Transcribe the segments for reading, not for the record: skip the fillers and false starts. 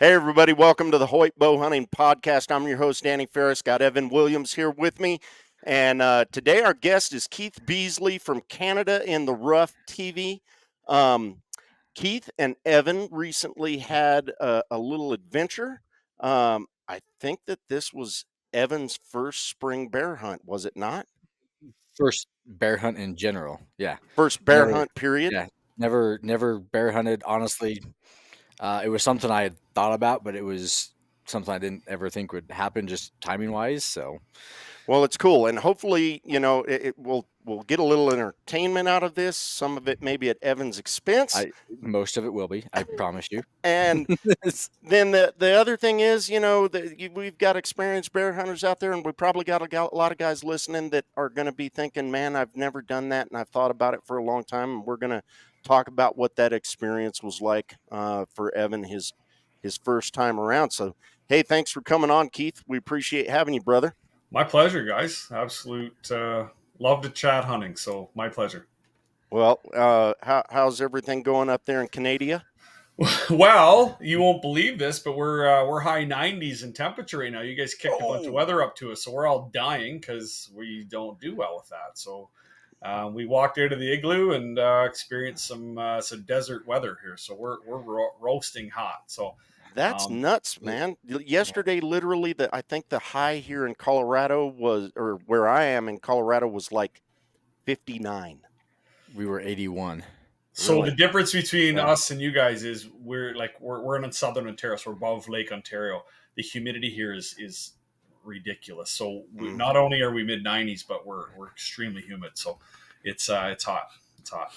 Hey, everybody. Welcome to the Hoyt Bow Hunting Podcast. I'm your host, Danny Ferris. Got Evan Williams here with me. And today our guest is Keith Beasley from Canada in the Rough TV. Keith and Evan recently had a little adventure. I think that this was Evan's first spring bear hunt, was it not? First bear hunt in general. Yeah. First bear Never, hunt, period. yeah. Never bear hunted. Honestly, it was something I had thought about, but it was something I didn't ever think would happen just timing wise. So Well, it's cool, and hopefully, we'll get a little entertainment out of this. Some of it maybe at Evan's expense, most of it will be, I promise you. and then the other thing is, we've got experienced bear hunters out there, and we probably got a lot of guys listening that are going to be thinking, "Man, I've never done that, and I've thought about it for a long time." And we're going to talk about what that experience was like for Evan, his first time around. So, hey, thanks for coming on, Keith. We appreciate having you, brother. My pleasure, guys. Absolute love to chat hunting, so my pleasure. Well, how's everything going up there in Canada? Well, you won't believe this, but we're high 90s in temperature right now. You guys kicked a bunch of weather up to us, so we're all dying because we don't do well with that. So we walked out of the igloo and experienced some desert weather here. So we're roasting hot. So that's nuts, man. Yesterday, literally, I think the high here in Colorado was, or where I am in Colorado, was like 59. We were 81. So really? The difference between us and you guys is we're in southern Ontario, so we're above Lake Ontario. The humidity here is ridiculous. So not only are we mid 90s, but we're extremely humid. So it's hot. It's hot.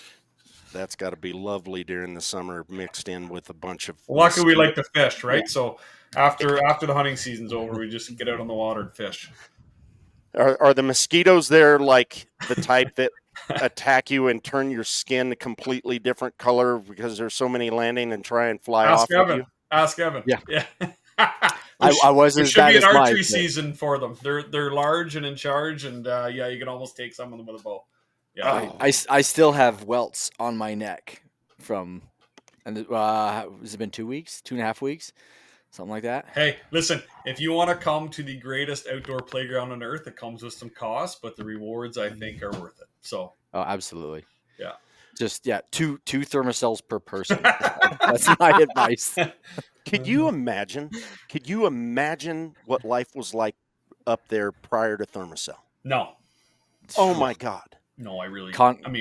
That's got to be lovely during the summer, mixed in with a bunch of. Luckily, we like to fish, right? Yeah. So after the hunting season's over, we just get out on the water and fish. Are the mosquitoes there like the type that attack you and turn your skin a completely different color because there's so many landing and try and fly off of you? Ask Evan. Yeah. I was as bad as mine. It should be an archery season for them. They're large and in charge, and you can almost take some of them with a bow. Yeah, I still have welts on my neck from, and has it been 2 weeks, 2.5 weeks, something like that? Hey, listen, if you want to come to the greatest outdoor playground on earth, it comes with some costs, but the rewards I think are worth it. So, absolutely, yeah, just two thermocells per person. That's my advice. Could you imagine what life was like up there prior to thermocell? No. Oh my God. No, I really.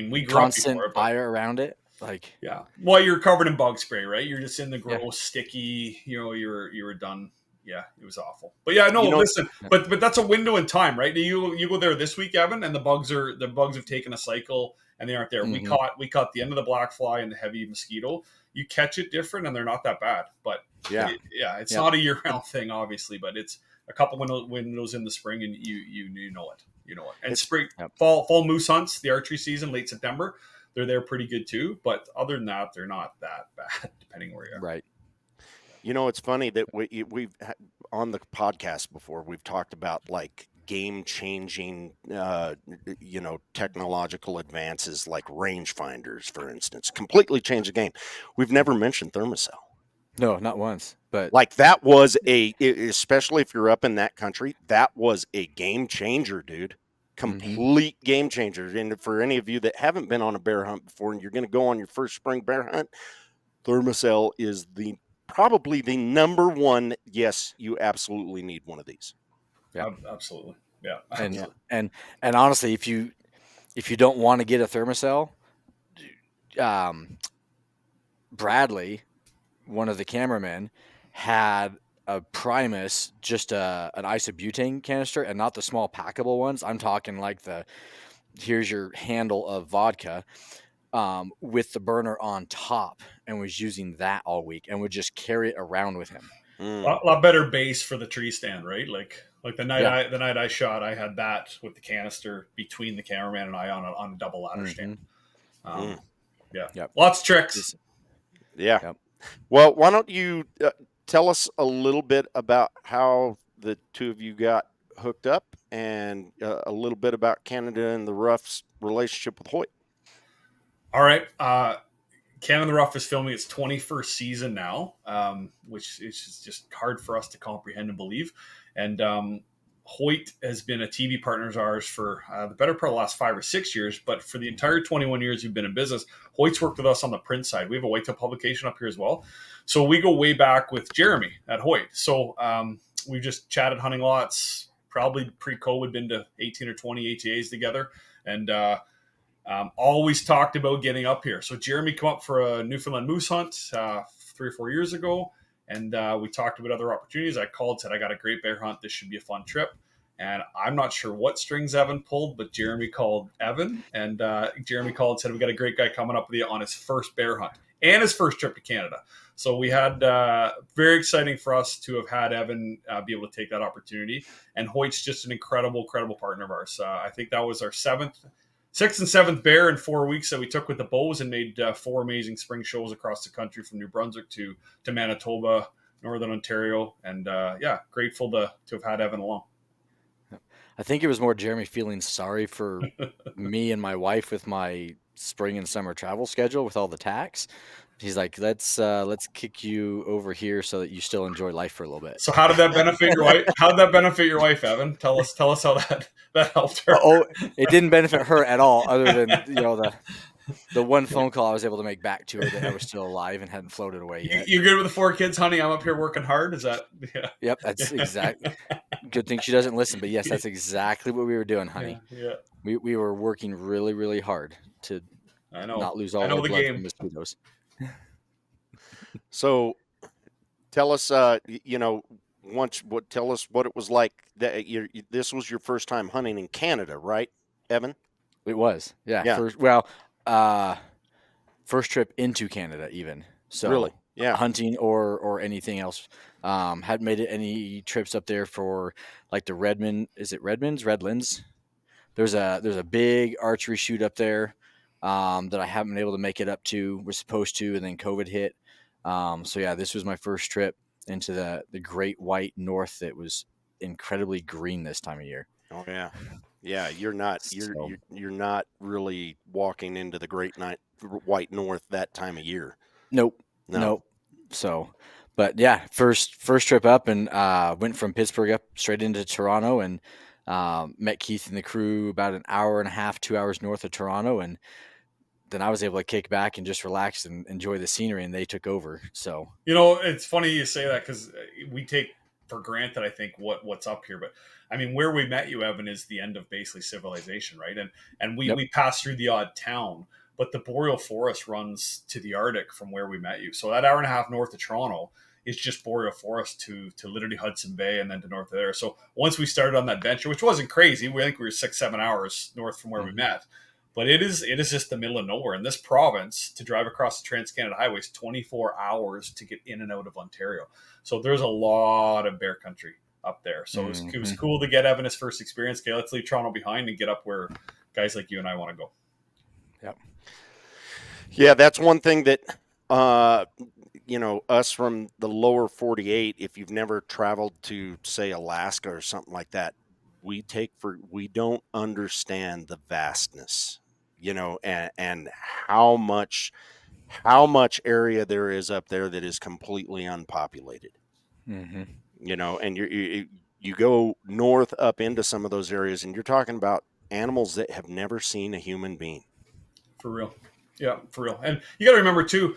We grew constant up before, fire around it, like yeah. Well, you're covered in bug spray, right? You're just in the gross, sticky. You were done. Yeah, it was awful. But yeah, no, listen. But that's a window in time, right? You go there this week, Evan, and the bugs have taken a cycle and they aren't there. Mm-hmm. We caught the end of the black fly and the heavy mosquito. You catch it different, and they're not that bad. But it's not a year-round thing, obviously. But it's a couple windows in the spring, and you know it. You know it. And spring, fall moose hunts, the archery season, late September, they're there pretty good too. But other than that, they're not that bad, depending where you are. Right. You know, it's funny that we've on the podcast before, we've talked about like game-changing, technological advances like rangefinders, for instance, completely changed the game. We've never mentioned thermocell. No, not once. But like that was especially if you're up in that country, that was a game changer, dude. Complete game changer. And for any of you that haven't been on a bear hunt before and you're going to go on your first spring bear hunt, thermocell is probably the number one. Yes, you absolutely need one of these. Yeah, absolutely. Yeah. And honestly, if you don't want to get a thermocell, Bradley, one of the cameramen, had a Primus, just an isobutane canister, and not the small packable ones. I'm talking like here's your handle of vodka, with the burner on top, and was using that all week and would just carry it around with him. A lot better base for the tree stand, right? Like the night I shot, I had that with the canister between the cameraman and I on a double ladder stand. Lots of tricks. Yeah. Yep. Well, why don't you tell us a little bit about how the two of you got hooked up, and a little bit about Canada and the Rough's relationship with Hoyt. All right. Canada in the Rough is filming its 21st season now, which is just hard for us to comprehend and believe. And Hoyt has been a TV partner of ours for the better part of the last 5 or 6 years. But for the entire 21 years we've been in business, Hoyt's worked with us on the print side. We have a whitetail publication up here as well. So we go way back with Jeremy at Hoyt. So we've just chatted hunting lots, probably pre-COVID, been to 18 or 20 ATAs together. And always talked about getting up here. So Jeremy came up for a Newfoundland moose hunt 3 or 4 years ago, and we talked about other opportunities. I called, said, I got a great bear hunt. This should be a fun trip. And I'm not sure what strings Evan pulled, but Jeremy called Evan, and Jeremy called and said, we got a great guy coming up with you on his first bear hunt and his first trip to Canada. So we had very exciting for us to have had Evan be able to take that opportunity. And Hoyt's just an incredible partner of ours. I think that was our sixth and seventh bear in 4 weeks that we took with the bows, and made 4 amazing spring shows across the country from New Brunswick to Manitoba, Northern Ontario. And grateful to have had Evan along. I think it was more Jeremy feeling sorry for me and my wife with my spring and summer travel schedule with all the tax. He's like, let's kick you over here so that you still enjoy life for a little bit. So how did that benefit your wife? How did that benefit your wife, Evan? Tell us how that helped her. Oh, it didn't benefit her at all, other than the one phone call I was able to make back to her that I was still alive and hadn't floated away yet. You good with the 4 kids, honey? I'm up here working hard. Is that? Yeah. Yep, that's exactly. Good thing she doesn't listen, but yes, that's exactly what we were doing, honey. Yeah. We were working really, really hard to not lose all our blood from mosquitoes. So, tell us, tell us what it was like. This was your first time hunting in Canada, right, Evan? It was, yeah. First trip into Canada, even. So really, yeah. Hunting or anything else. Hadn't made any trips up there for like the Redmond. Is it Redmond's? Redlands. There's a big archery shoot up there that I haven't been able to make it up to. We're supposed to, and then COVID hit. So yeah, this was my first trip into the Great White North. That was incredibly green this time of year. Oh yeah, yeah. You're not really walking into the Great White North that time of year. Nope. So, but yeah, first trip up, and went from Pittsburgh up straight into Toronto, and met Keith and the crew about an hour and a half, 2 hours north of Toronto, and then I was able to kick back and just relax and enjoy the scenery, and they took over. So, it's funny you say that, because we take for granted, I think, what's up here. But I mean, where we met you, Evan, is the end of Beasley civilization, right? And we passed through the odd town, but the boreal forest runs to the Arctic from where we met you. So that hour and a half north of Toronto is just boreal forest to literally Hudson Bay, and then to north of there. So once we started on that venture, which wasn't crazy, I think we were 6-7 hours north from where we met. But it is just the middle of nowhere. In this province, to drive across the Trans-Canada Highway is 24 hours to get in and out of Ontario. So there's a lot of bear country up there. So it was cool to get Evan his first experience. Okay, let's leave Toronto behind and get up where guys like you and I want to go. Yep. Yeah, that's one thing that, us from the lower 48, if you've never traveled to, say, Alaska or something like that, we don't understand the vastness, and how much area there is up there that is completely unpopulated. Mm-hmm. And you go north up into some of those areas, and you're talking about animals that have never seen a human being. For real. Yeah, for real. And you got to remember too,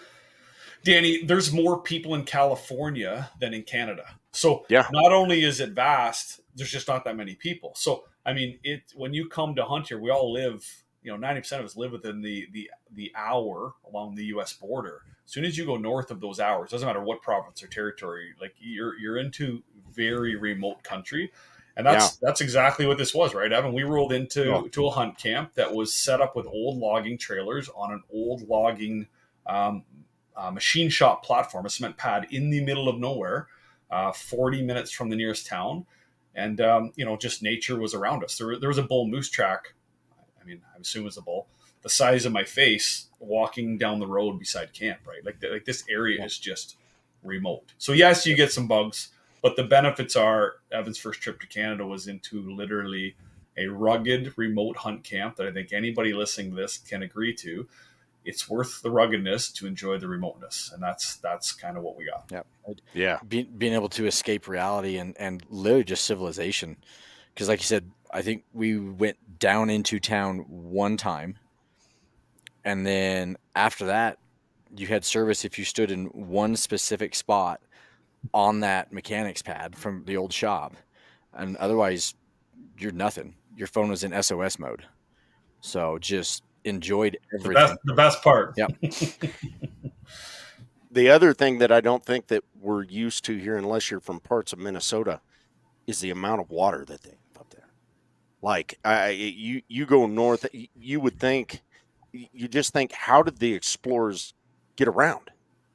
Danny, there's more people in California than in Canada. So not only is it vast, there's just not that many people. So, I mean, when you come to hunt here, we all live, 90% of us live within the hour along the U.S. border. As soon as you go north of those hours, doesn't matter what province or territory, like you're into very remote country. And that's exactly what this was, right, Evan? We rolled into a hunt camp that was set up with old logging trailers on an old logging machine shop platform, a cement pad in the middle of nowhere, 40 minutes from the nearest town. And, just nature was around us. There was a bull moose track. I mean, I assume it was a bull, the size of my face, walking down the road beside camp, right? Like this area is just remote. So yes, you get some bugs, but the benefits are Evan's first trip to Canada was into literally a rugged remote hunt camp that I think anybody listening to this can agree to. it's worth the ruggedness to enjoy the remoteness, and that's kind of what we got. Yep. Yeah. Being able to escape reality and literally just civilization. Because, like you said, I think we went down into town one time, and then after that, you had service if you stood in one specific spot on that mechanics pad from the old shop, and otherwise, you're nothing. Your phone was in SOS mode. So just enjoyed everything. The best part. Yep. The other thing that I don't think that we're used to here, unless you're from parts of Minnesota, is the amount of water that they have up there. Like you go north, you would think, you just think, how did the explorers get around?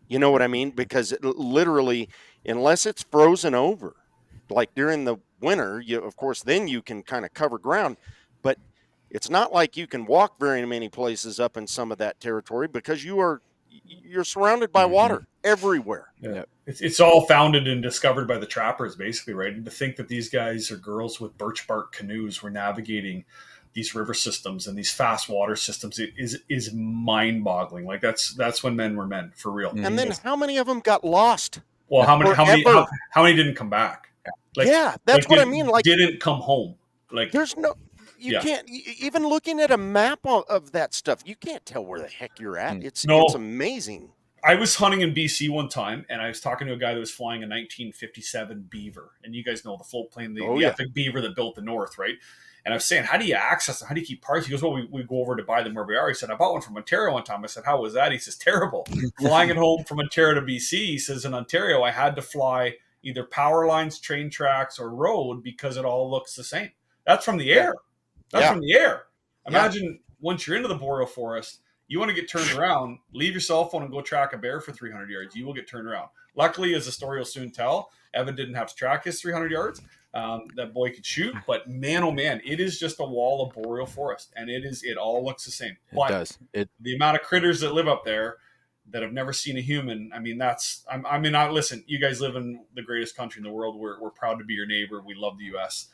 You know what I mean? Because literally, unless it's frozen over, like during the winter, of course, then you can kind of cover ground, but it's not like you can walk very many places up in some of that territory because you're surrounded by water everywhere. Yeah. Yep. It's all founded and discovered by the trappers, basically, right? And to think that these guys or girls with birch bark canoes were navigating these river systems and these fast water systems is mind boggling. Like that's when men were men, for real. And then how many of them got lost? Well, how many didn't come back? Like, yeah, that's what I mean. Like, didn't come home. Like, there's no, you can't even looking at a map of that stuff. You can't tell where the heck you're at. It's amazing. I was hunting in BC one time, and I was talking to a guy that was flying a 1957 Beaver, and you guys know the float plane, the epic Beaver that built the North, right? And I was saying, how do you access them? How do you keep parts? He goes, well, we go over to buy them where we are. He said, I bought one from Ontario one time. I said, how was that? He says, terrible. Flying it home from Ontario to BC, he says, in Ontario, I had to fly either power lines, train tracks, or road because it all looks the same. That's from the air. That's from the air. Imagine once you're into the boreal forest, you want to get turned around, leave your cell phone and go track a bear for 300 yards. You will get turned around. Luckily, as the story will soon tell, Evan didn't have to track his 300 yards. That boy could shoot, but man, oh man, it is just a wall of boreal forest, and it all looks the same. But it does. The amount of critters that live up there that have never seen a human, I mean, listen, you guys live in the greatest country in the world. We're proud to be your neighbor. We love the U.S.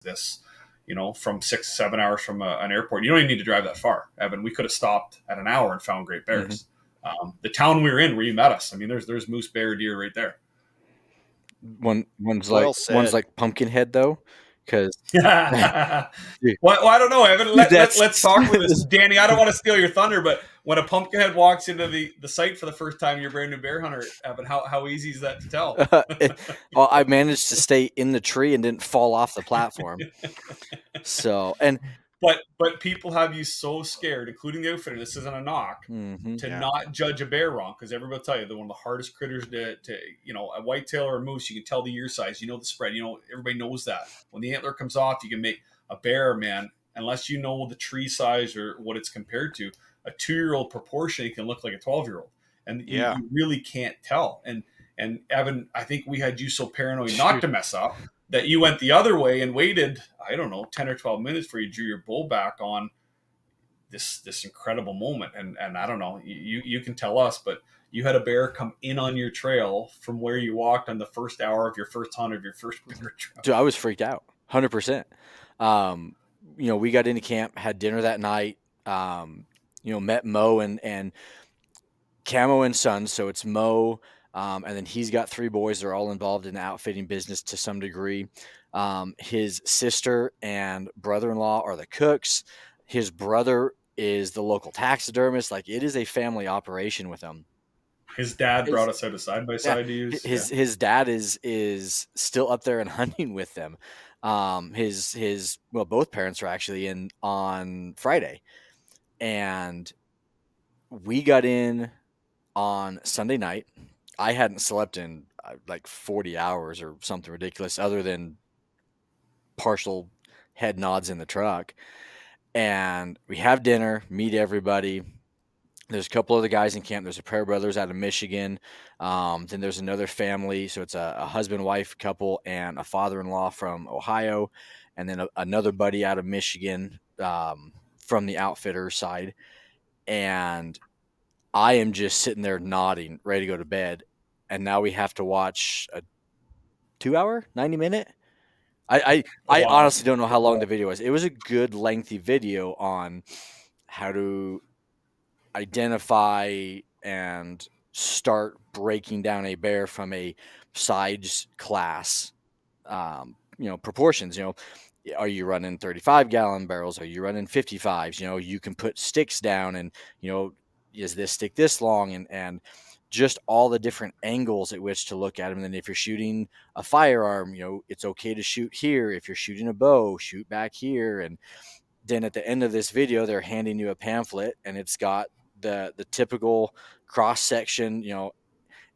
This, from 6-7 hours from an airport. You don't even need to drive that far, Evan. We could have stopped at an hour and found great bears. The town we were in, where you met us, I mean, there's moose, bear, deer right there. One's like Pumpkinhead though, because well, I don't know, Evan. Let's talk with this, Danny. I don't want to steal your thunder, but when a pumpkinhead walks into the site for the first time, you're a brand new bear hunter, Evan. How easy is that to tell? Well, I managed to stay in the tree and didn't fall off the platform. So But people have you so scared, including the outfitter. This isn't a knock to not judge a bear wrong, because everybody will tell you they're one of the hardest critters to a whitetail or a moose. You can tell the ear size, the spread. Everybody knows that when the antler comes off, you can make a bear, man. Unless you know the tree size or what it's compared to, a 2-year-old proportionally can look like a 12-year-old, and you really can't tell. And Evan, I think we had you so paranoid not to mess up that you went the other way and waited, I don't know, 10 or 12 minutes before you drew your bow back on this incredible moment. And I don't know, you can tell us, but you had a bear come in on your trail from where you walked on the first hour of your first hunt of your first winter trail. Dude, I was freaked out, 100%. We got into camp, had dinner that night, met Mo and Camo and Sons. So it's Mo, and then he's got 3 boys. They're all involved in the outfitting business to some degree. His sister and brother-in-law are the cooks. His brother is the local taxidermist. Like, it is a family operation with them. His dad brought us out a side-by-side to use. His dad is still up there and hunting with them. Both parents are actually in on Friday, and we got in on Sunday night. I hadn't slept in like 40 hours or something ridiculous, other than partial head nods in the truck. And we have dinner, meet everybody. There's a couple other guys in camp. There's a pair of brothers out of Michigan. Then there's another family. So it's a husband-wife couple and a father-in-law from Ohio. And then another buddy out of Michigan from the outfitter side. And I am just sitting there nodding, ready to go to bed. And now we have to watch a 2-hour, 90-minute. I Wow. honestly don't know how long the video was. It was a good lengthy video on how to identify and start breaking down a bear from a size class, proportions. Are you running 35-gallon barrels? Are you running 55s? You can put sticks down, and is this stick this long, and just all the different angles at which to look at them. And then if you're shooting a firearm, it's okay to shoot here. If you're shooting a bow, shoot back here. And then at the end of this video, they're handing you a pamphlet, and it's got the typical cross section,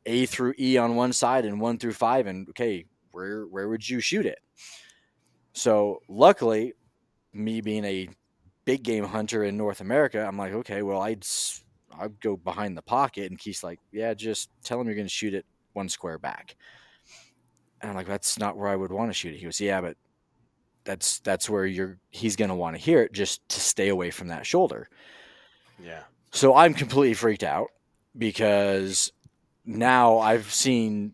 A through E on one side and 1 through 5, and okay, where would you shoot it? So luckily, me being a big game hunter in North America, I'm like, okay, well, I'd go behind the pocket, and Keith's like, yeah, just tell him you're going to shoot it 1 square back. And I'm like, that's not where I would want to shoot it. He goes, yeah, but that's where he's going to want to hear it, just to stay away from that shoulder. Yeah. So I'm completely freaked out because now I've seen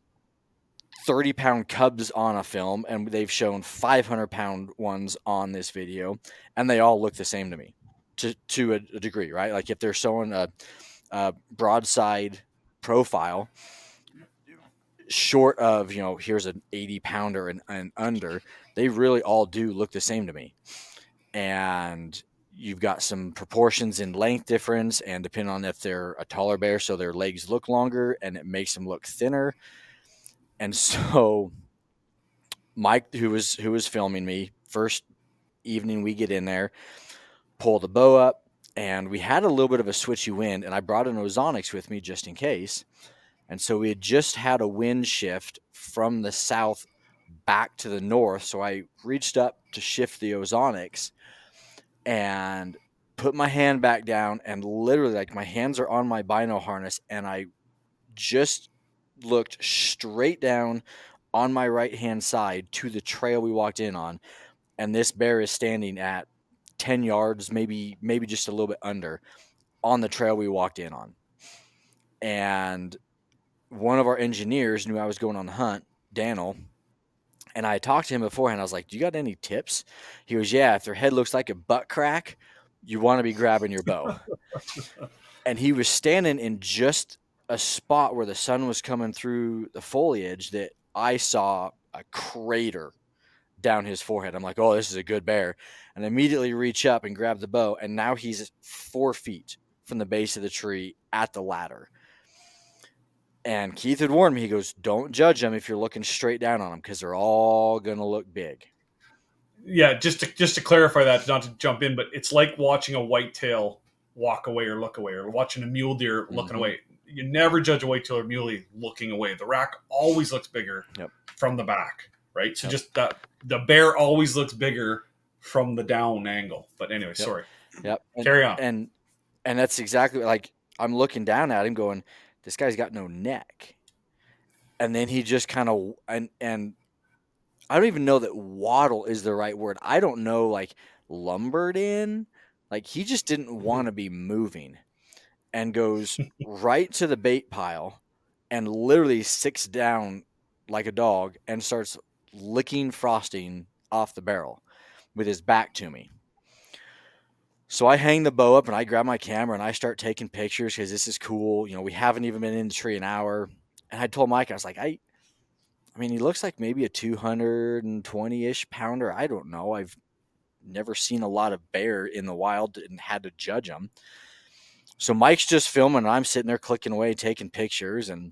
30-pound cubs on a film, and they've shown 500-pound ones on this video, and they all look the same to me, to a degree, right? Like if they're showing a broadside profile, short of here's an 80-pounder and under, they really all do look the same to me. And you've got some proportions in length difference, and depending on if they're a taller bear, so their legs look longer and it makes them look thinner. And so Mike, who was filming me, first evening we get in there, pull the bow up, and we had a little bit of a switchy wind, and I brought an ozonics with me just in case. And so we had just had a wind shift from the south back to the north. So I reached up to shift the ozonics and put my hand back down, and literally, like, my hands are on my bino harness, and I just looked straight down on my right hand side to the trail we walked in on, and this bear is standing at 10 yards, maybe just a little bit under, on the trail we walked in on. And one of our engineers knew I was going on the hunt, Daniel, and I talked to him beforehand. I was like, do you got any tips? He goes, yeah, if their head looks like a butt crack, you want to be grabbing your bow. And he was standing in just a spot where the sun was coming through the foliage that I saw a crater down his forehead. I'm like, oh, this is a good bear. And immediately reach up and grab the bow. And now he's 4 feet from the base of the tree at the ladder. And Keith had warned me. He goes, don't judge them if you're looking straight down on them, because they're all going to look big. Yeah, just to clarify that, not to jump in, but it's like watching a whitetail walk away or look away, or watching a mule deer looking away. You never judge a whitetail or muley looking away. The rack always looks bigger from the back, right? So just that the bear always looks bigger from the down angle. But anyway, sorry. Yep. Carry on. And that's exactly, like, I'm looking down at him going, this guy's got no neck. And then he just kind of, and I don't even know that waddle is the right word. I don't know, like, lumbered in. Like, he just didn't want to be moving, and goes right to the bait pile and literally sits down like a dog and starts licking frosting off the barrel with his back to me. So I hang the bow up and I grab my camera and I start taking pictures because this is cool. We haven't even been in the tree an hour. And I told Mike, I was like, I mean, he looks like maybe a 220-ish pounder. I don't know. I've never seen a lot of bear in the wild and had to judge them. So Mike's just filming, and I'm sitting there clicking away, taking pictures, and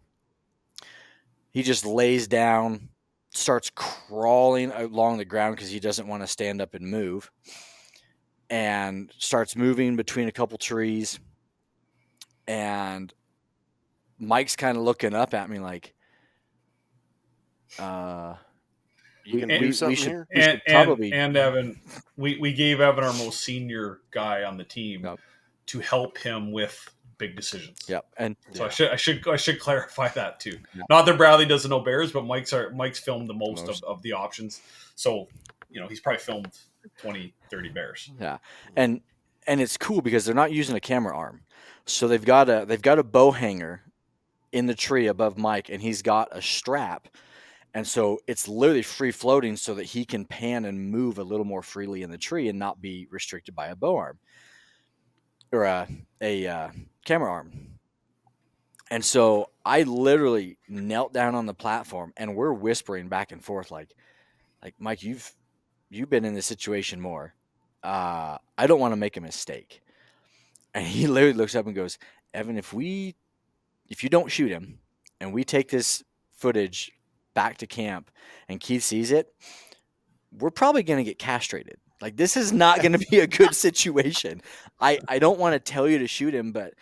he just lays down, starts crawling along the ground because he doesn't want to stand up and move, and starts moving between a couple trees. And Mike's kind of looking up at me like, You can do something here? We should probably. And Evan, we gave Evan our most senior guy on the team to help him with big decisions. Yep. And so I should clarify that too. Yeah. Not that Bradley doesn't know bears, but Mike's filmed the most. Of the options. So, he's probably filmed 20, 30 bears. Yeah. And it's cool because they're not using a camera arm. So they've got a bow hanger in the tree above Mike, and he's got a strap. And so it's literally free floating so that he can pan and move a little more freely in the tree and not be restricted by a bow arm or a camera arm. And so I literally knelt down on the platform and we're whispering back and forth like Mike, you've been in this situation more. I don't want to make a mistake. And he literally looks up and goes, Evan, if you don't shoot him and we take this footage back to camp and Keith sees it, we're probably going to get castrated. Like, this is not going to be a good situation. I don't want to tell you to shoot him, but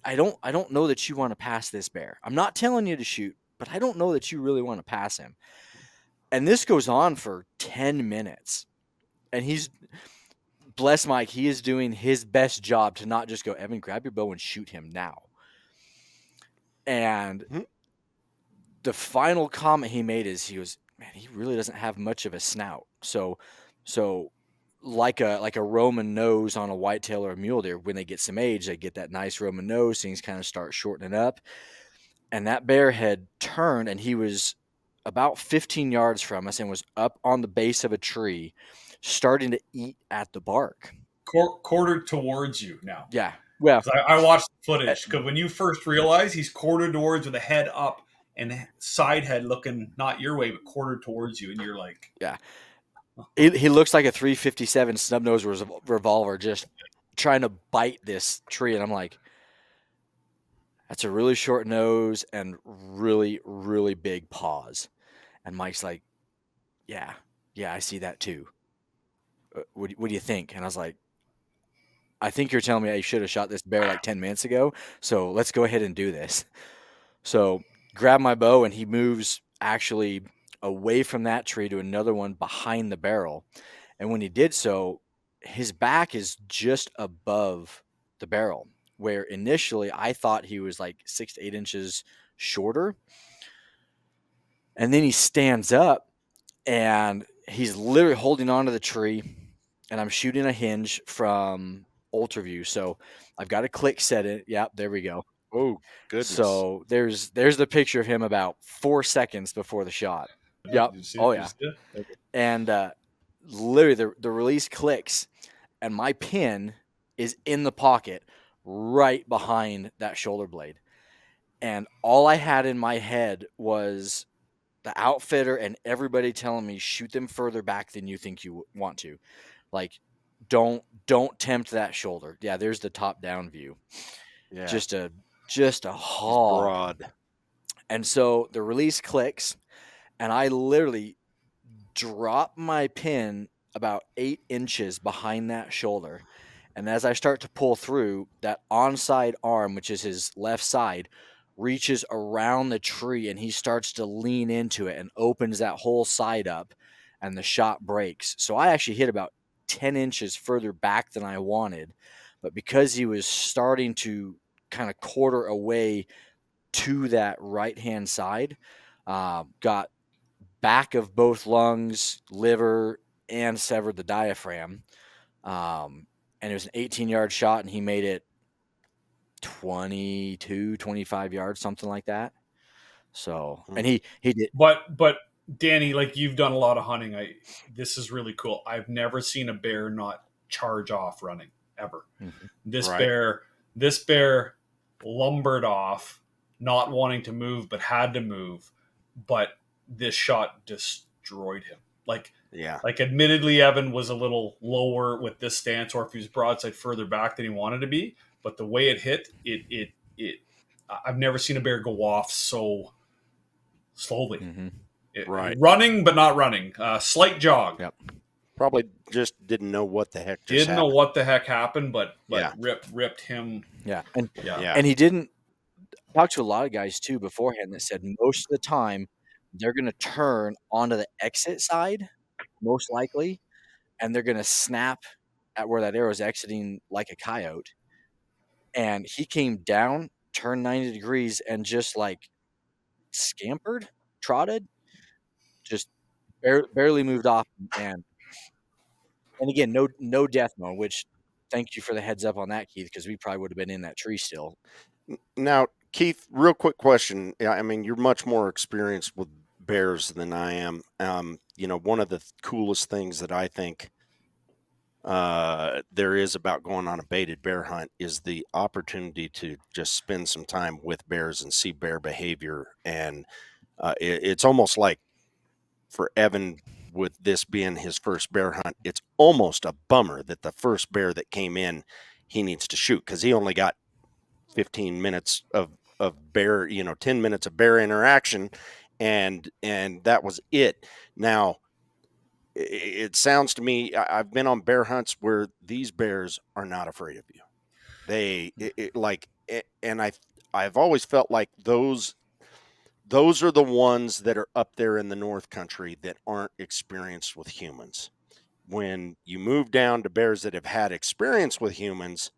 I don't know that you want to pass this bear. I'm not telling you to shoot, but I don't know that you really want to pass him. And this goes on for 10 minutes. And he's, bless Mike, he is doing his best job to not just go, Evan, grab your bow and shoot him now. And the final comment he made is he was, man, he really doesn't have much of a snout. So like a Roman nose on a whitetail or a mule deer, when they get some age, they get that nice Roman nose, things kind of start shortening up. And that bear had turned and he was about 15 yards from us and was up on the base of a tree starting to eat at the bark. Quartered towards you now. Yeah. Well, I watched the footage because when you first realize he's quartered towards with a head up and side head looking not your way but quartered towards you, and you're like, yeah, he looks like a 357 snub nose revolver just trying to bite this tree, and I'm like, that's a really short nose and really, really big paws. And Mike's like, yeah, I see that too. What do you think? And I was like, I think you're telling me I should have shot this bear like 10 minutes ago. So let's go ahead and do this. So grab my bow and he moves actually away from that tree to another one behind the barrel. And when he did so, his back is just above the barrel, where initially I thought he was like 6 to 8 inches shorter. And then he stands up and he's literally holding onto the tree, and I'm shooting a hinge from ultra view. So I've got a click set in. Yep, there we go. Oh, goodness. So there's the picture of him about 4 seconds before the shot. Yep. Oh yeah. Okay. And literally the release clicks, and my pin is in the pocket right behind that shoulder blade. And all I had in my head was the outfitter and everybody telling me, shoot them further back than you think you want to. Like, don't tempt that shoulder. Yeah, there's the top down view. Yeah. Just a hog. Broad. And so the release clicks, and I literally drop my pin about 8 inches behind that shoulder. And as I start to pull through, that onside arm, which is his left side, reaches around the tree and he starts to lean into it and opens that whole side up, and the shot breaks. So I actually hit about 10 inches further back than I wanted. But because he was starting to kind of quarter away to that right-hand side, got back of both lungs, liver, and severed the diaphragm. And it was an 18-yard shot, and he made it 22, 25 yards, something like that. So, and he did. But Danny, like, you've done a lot of hunting. This is really cool. I've never seen a bear not charge off running ever. Mhm. This bear lumbered off, not wanting to move, but had to move. But this shot destroyed him. Like, admittedly, Evan was a little lower with this stance, or if he was broadside further back than he wanted to be. But the way it hit, it I've never seen a bear go off so slowly. Mm-hmm. Running, but not running. Slight jog. Yep. Probably just didn't know what the heck Didn't know what the heck happened, but ripped him. Yeah. And he didn't talk to a lot of guys too beforehand that said most of the time they're going to turn onto the exit side, most likely, and they're going to snap at where that arrow is exiting like a coyote. And he came down, turned 90 degrees, and just like scampered, trotted, just barely moved off. And again, no death mode, which thank you for the heads up on that, Keith, because we probably would have been in that tree still. Now, Keith, real quick question. I mean, you're much more experienced with bears than I am. One of the coolest things that I think there is about going on a baited bear hunt is the opportunity to just spend some time with bears and see bear behavior. And it's almost like for Evan, with this being his first bear hunt, it's almost a bummer that the first bear that came in, he needs to shoot because he only got 15 minutes of bear, 10 minutes of bear interaction, and that was it. Now, it sounds to me, I've been on bear hunts where these bears are not afraid of you. And I've always felt like those are the ones that are up there in the North Country that aren't experienced with humans. When you move down to bears that have had experience with humans,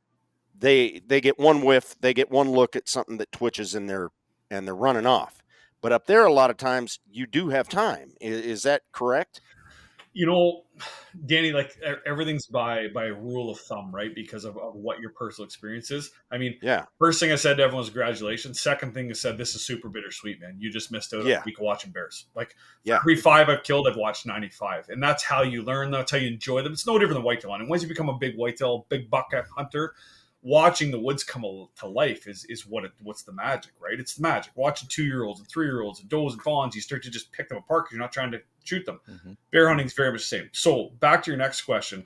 they get one whiff, they get one look at something that twitches in there, and they're running off. But up there, a lot of times you do have time. Is that correct? You know, Danny, like everything's by rule of thumb, right? Because of what your personal experience is. I mean, Yeah, first thing I said to everyone was congratulations. Second thing I said, this is super bittersweet, man. You just missed out on a yeah, week of watching bears. Like for yeah, every 5 I've killed, I've watched 95. And that's how you learn. That's how you enjoy them. It's no different than whitetail hunting. Once you become a big whitetail, big buck hunter, watching the woods come to life is what's the magic, right? It's the magic. Watching 2-year-olds and 3-year-olds and does and fawns, you start to just pick them apart because you're not trying to shoot them. Mm-hmm. Bear hunting is very much the same. So back to your next question.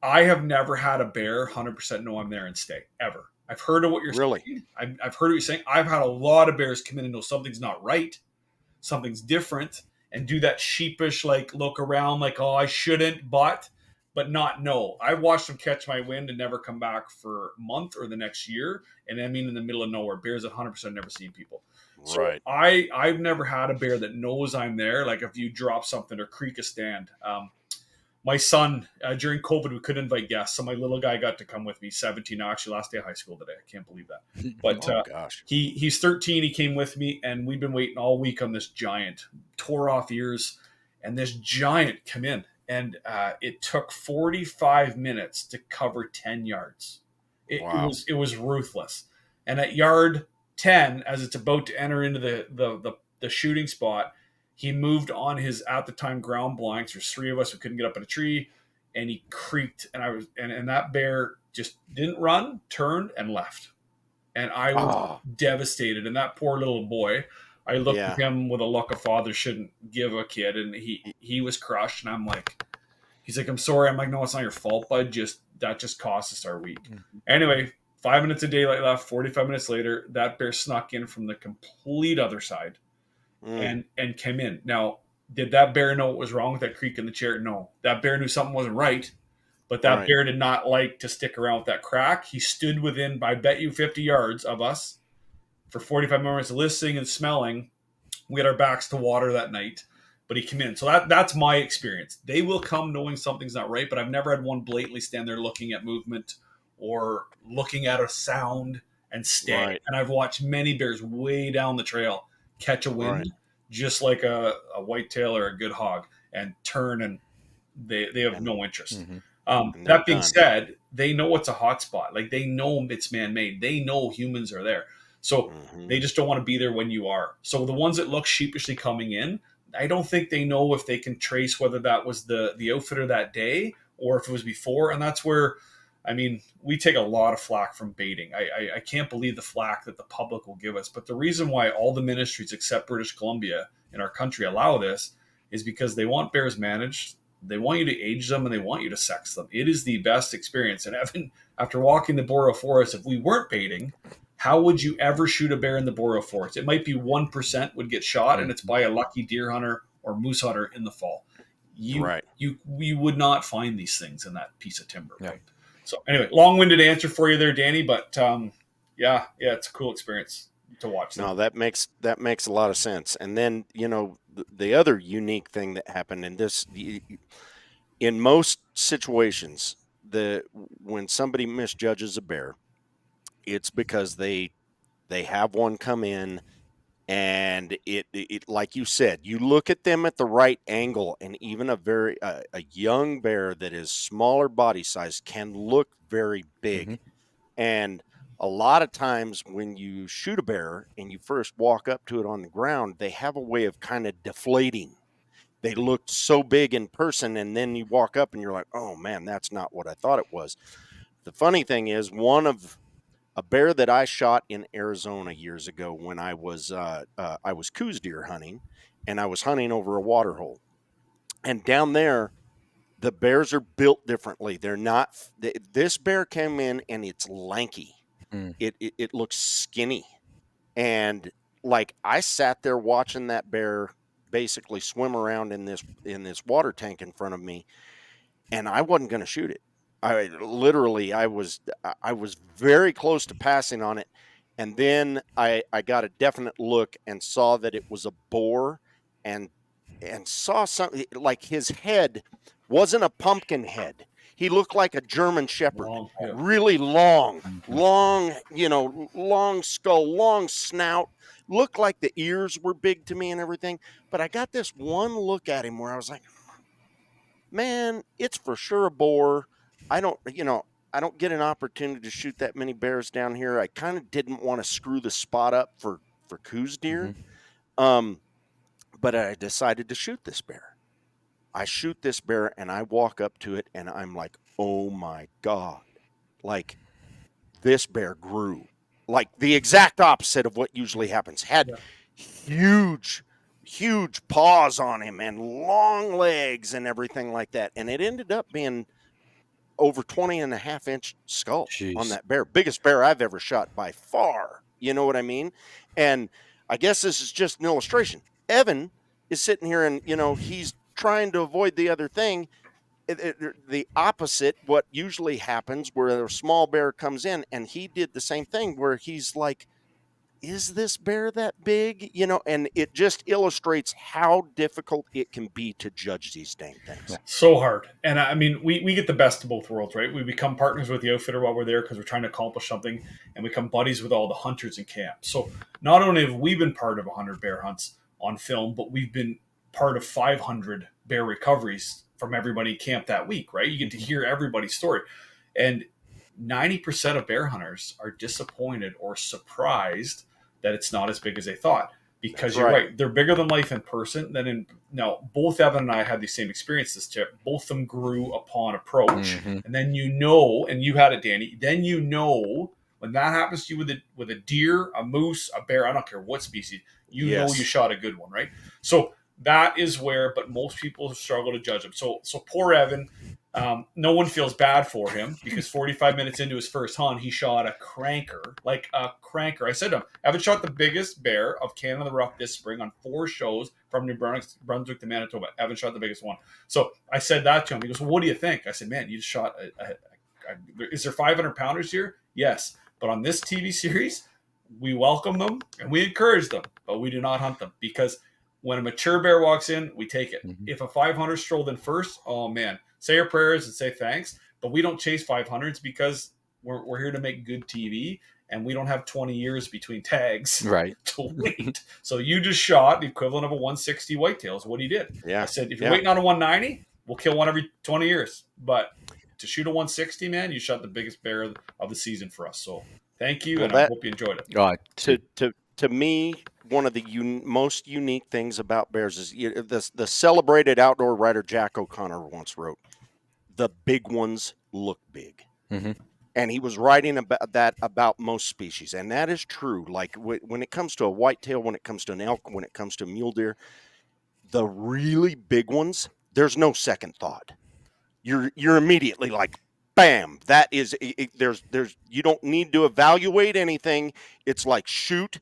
I have never had a bear 100% know I'm there and stay, ever. I've heard of what you're really. saying. I've heard what you're saying. I've had a lot of bears come in and know something's not right, something's different, and do that sheepish, like, look around like, oh, I shouldn't, but not know. I watched them catch my wind and never come back for a month or the next year. And I mean, in the middle of nowhere, bears 100% never seen people. So Right. I've never had a bear that knows I'm there. Like if you drop something or creak a stand. My son, during COVID, we couldn't invite guests. So my little guy got to come with me, 17, actually last day of high school today. I can't believe that. But Oh gosh. he's 13. He came with me, and we've been waiting all week on this giant. Tore off ears, and this giant come in. And it took 45 minutes to cover 10 yards. Wow. It was ruthless. And at yard 10, as it's about to enter into the shooting spot, he moved on his at the time ground blinds. There's 3 of us who couldn't get up in a tree, and he creaked. And that bear just didn't run, turned, and left. And I was Oh, devastated. And that poor little boy, I looked yeah. at him with a look a father shouldn't give a kid, and he was crushed. And I'm like, he's like, I'm sorry. I'm like, no, it's not your fault, bud. That just cost us our week. Mm-hmm. Anyway, 5 minutes of daylight left. 45 minutes later, that bear snuck in from the complete other side Mm, and came in. Now, did that bear know what was wrong with that creak in the chair? No. That bear knew something wasn't right, but that right. bear did not like to stick around with that crack. He stood within, I bet you, 50 yards of us for 45 minutes listening and smelling. We had our backs to water that night, but he came in. So that's my experience. They will come knowing something's not right, but I've never had one blatantly stand there looking at movement or looking at a sound and stay. Right. And I've watched many bears way down the trail catch a Right. wind, just like a whitetail or a good hog, and turn, and they have And no interest. Mm-hmm. and they're That being done. said, they know it's a hot spot. Like they know it's man made. They know humans are there. So Hmm. they just don't want to be there when you are. So the ones that look sheepishly coming in, I don't think they know if they can trace whether that was the outfitter that day or if it was before. And that's where, I mean, we take a lot of flack from baiting. I can't believe the flack that the public will give us. But the reason why all the ministries except British Columbia in our country allow this is because they want bears managed. They want you to age them and they want you to sex them. It is the best experience. And Evan, after walking the boreal forest, if we weren't baiting, how would you ever shoot a bear in the boreal forest? It might be 1% would get shot, and it's by a lucky deer hunter or moose hunter in the fall. Right. You would not find these things in that piece of timber, Yeah. right? So anyway, long-winded answer for you there, Danny, but yeah, it's a cool experience to watch them. No, that makes a lot of sense. And then the other unique thing that happened in this, in most situations, when somebody misjudges a bear, it's because they have one come in, and it like you said, you look at them at the right angle, and even a young bear that is smaller body size can look very Mm-hmm. big. And a lot of times when you shoot a bear and you first walk up to it on the ground, they have a way of kind of deflating. They looked so big in person, and then you walk up and you're like, oh man, that's not what I thought it was. The funny thing is, a bear that I shot in Arizona years ago when I was coos deer hunting, and I was hunting over a water hole. And down there, the bears are built differently. They're not. This bear came in and it's lanky. Mm. It looks skinny, and like I sat there watching that bear basically swim around in this water tank in front of me, and I wasn't going to shoot it. I was very close to passing on it, and then I got a definite look and saw that it was a boar, and saw something like his head wasn't a pumpkin head. He looked like a German shepherd, Long, yeah. really long, Mhm. long skull, long snout. Looked like the ears were big to me and everything. But I got this one look at him where I was like, man, it's for sure a boar. I don't, I don't get an opportunity to shoot that many bears down here. I kind of didn't want to screw the spot up for coos deer. Um, but I decided to shoot this bear. I shoot this bear and I walk up to it and I'm like, oh my God. Like, this bear grew like the exact opposite of what usually happens. Had huge, huge paws on him and long legs and everything like that. And it ended up being over 20.5 inch skull on Jeez. that bear. Biggest bear I've ever shot by far. You know what I mean? And I guess this is just an illustration. Evan is sitting here and, he's trying to avoid the other thing. The opposite, what usually happens where a small bear comes in, and he did the same thing where he's like, is this bear that big? And it just illustrates how difficult it can be to judge these dang things. So hard. And I mean, we get the best of both worlds, right? We become partners with the outfitter while we're there because we're trying to accomplish something, and we become buddies with all the hunters in camp. So not only have we been part of 100 bear hunts on film, but we've been part of 500 bear recoveries from everybody in camp that week, right? You get to hear everybody's story. And 90% of bear hunters are disappointed or surprised that it's not as big as they thought. Because That's you're right. right, they're bigger than life in person. Now, both Evan and I had the same experience this trip. Both of them grew upon approach, Mhm. and then and you had it, Danny. Then when that happens to you with a deer, a moose, a bear. I don't care what species. You know you Yes. shot a good one, right? So that is where, but most people struggle to judge him. So poor Evan. No one feels bad for him because 45 minutes into his first hunt, he shot a cranker, like a cranker. I said to him, Evan shot the biggest bear of Canada the Rough this spring on 4 shows from New Brunswick to Manitoba. Evan shot the biggest one. So I said that to him. He goes, well, what do you think? I said, man, you just shot is there 500 pounders here? Yes. But on this TV series, we welcome them and we encourage them, but we do not hunt them because when a mature bear walks in, we take it. Mhm. If a 500 strolled in first, oh man, say your prayers and say thanks. But we don't chase 500s because we're here to make good TV and we don't have 20 years between tags Right. to wait. So you just shot the equivalent of a 160 whitetail is what he did. Yeah. I said, if you're Yeah. waiting on a 190, we'll kill one every 20 years. But to shoot a 160, man, you shot the biggest bear of the season for us. So thank you, Well, and I hope you enjoyed it. God, to me, one of the most unique things about bears is the celebrated outdoor writer Jack O'Connor once wrote, "The big ones look big." Mhm. And he was writing about that about most species, and that is true. Like when it comes to a whitetail, when it comes to an elk, when it comes to a mule deer, the really big ones, there's no second thought. You're immediately like, bam, that is there's you don't need to evaluate anything. It's like shoot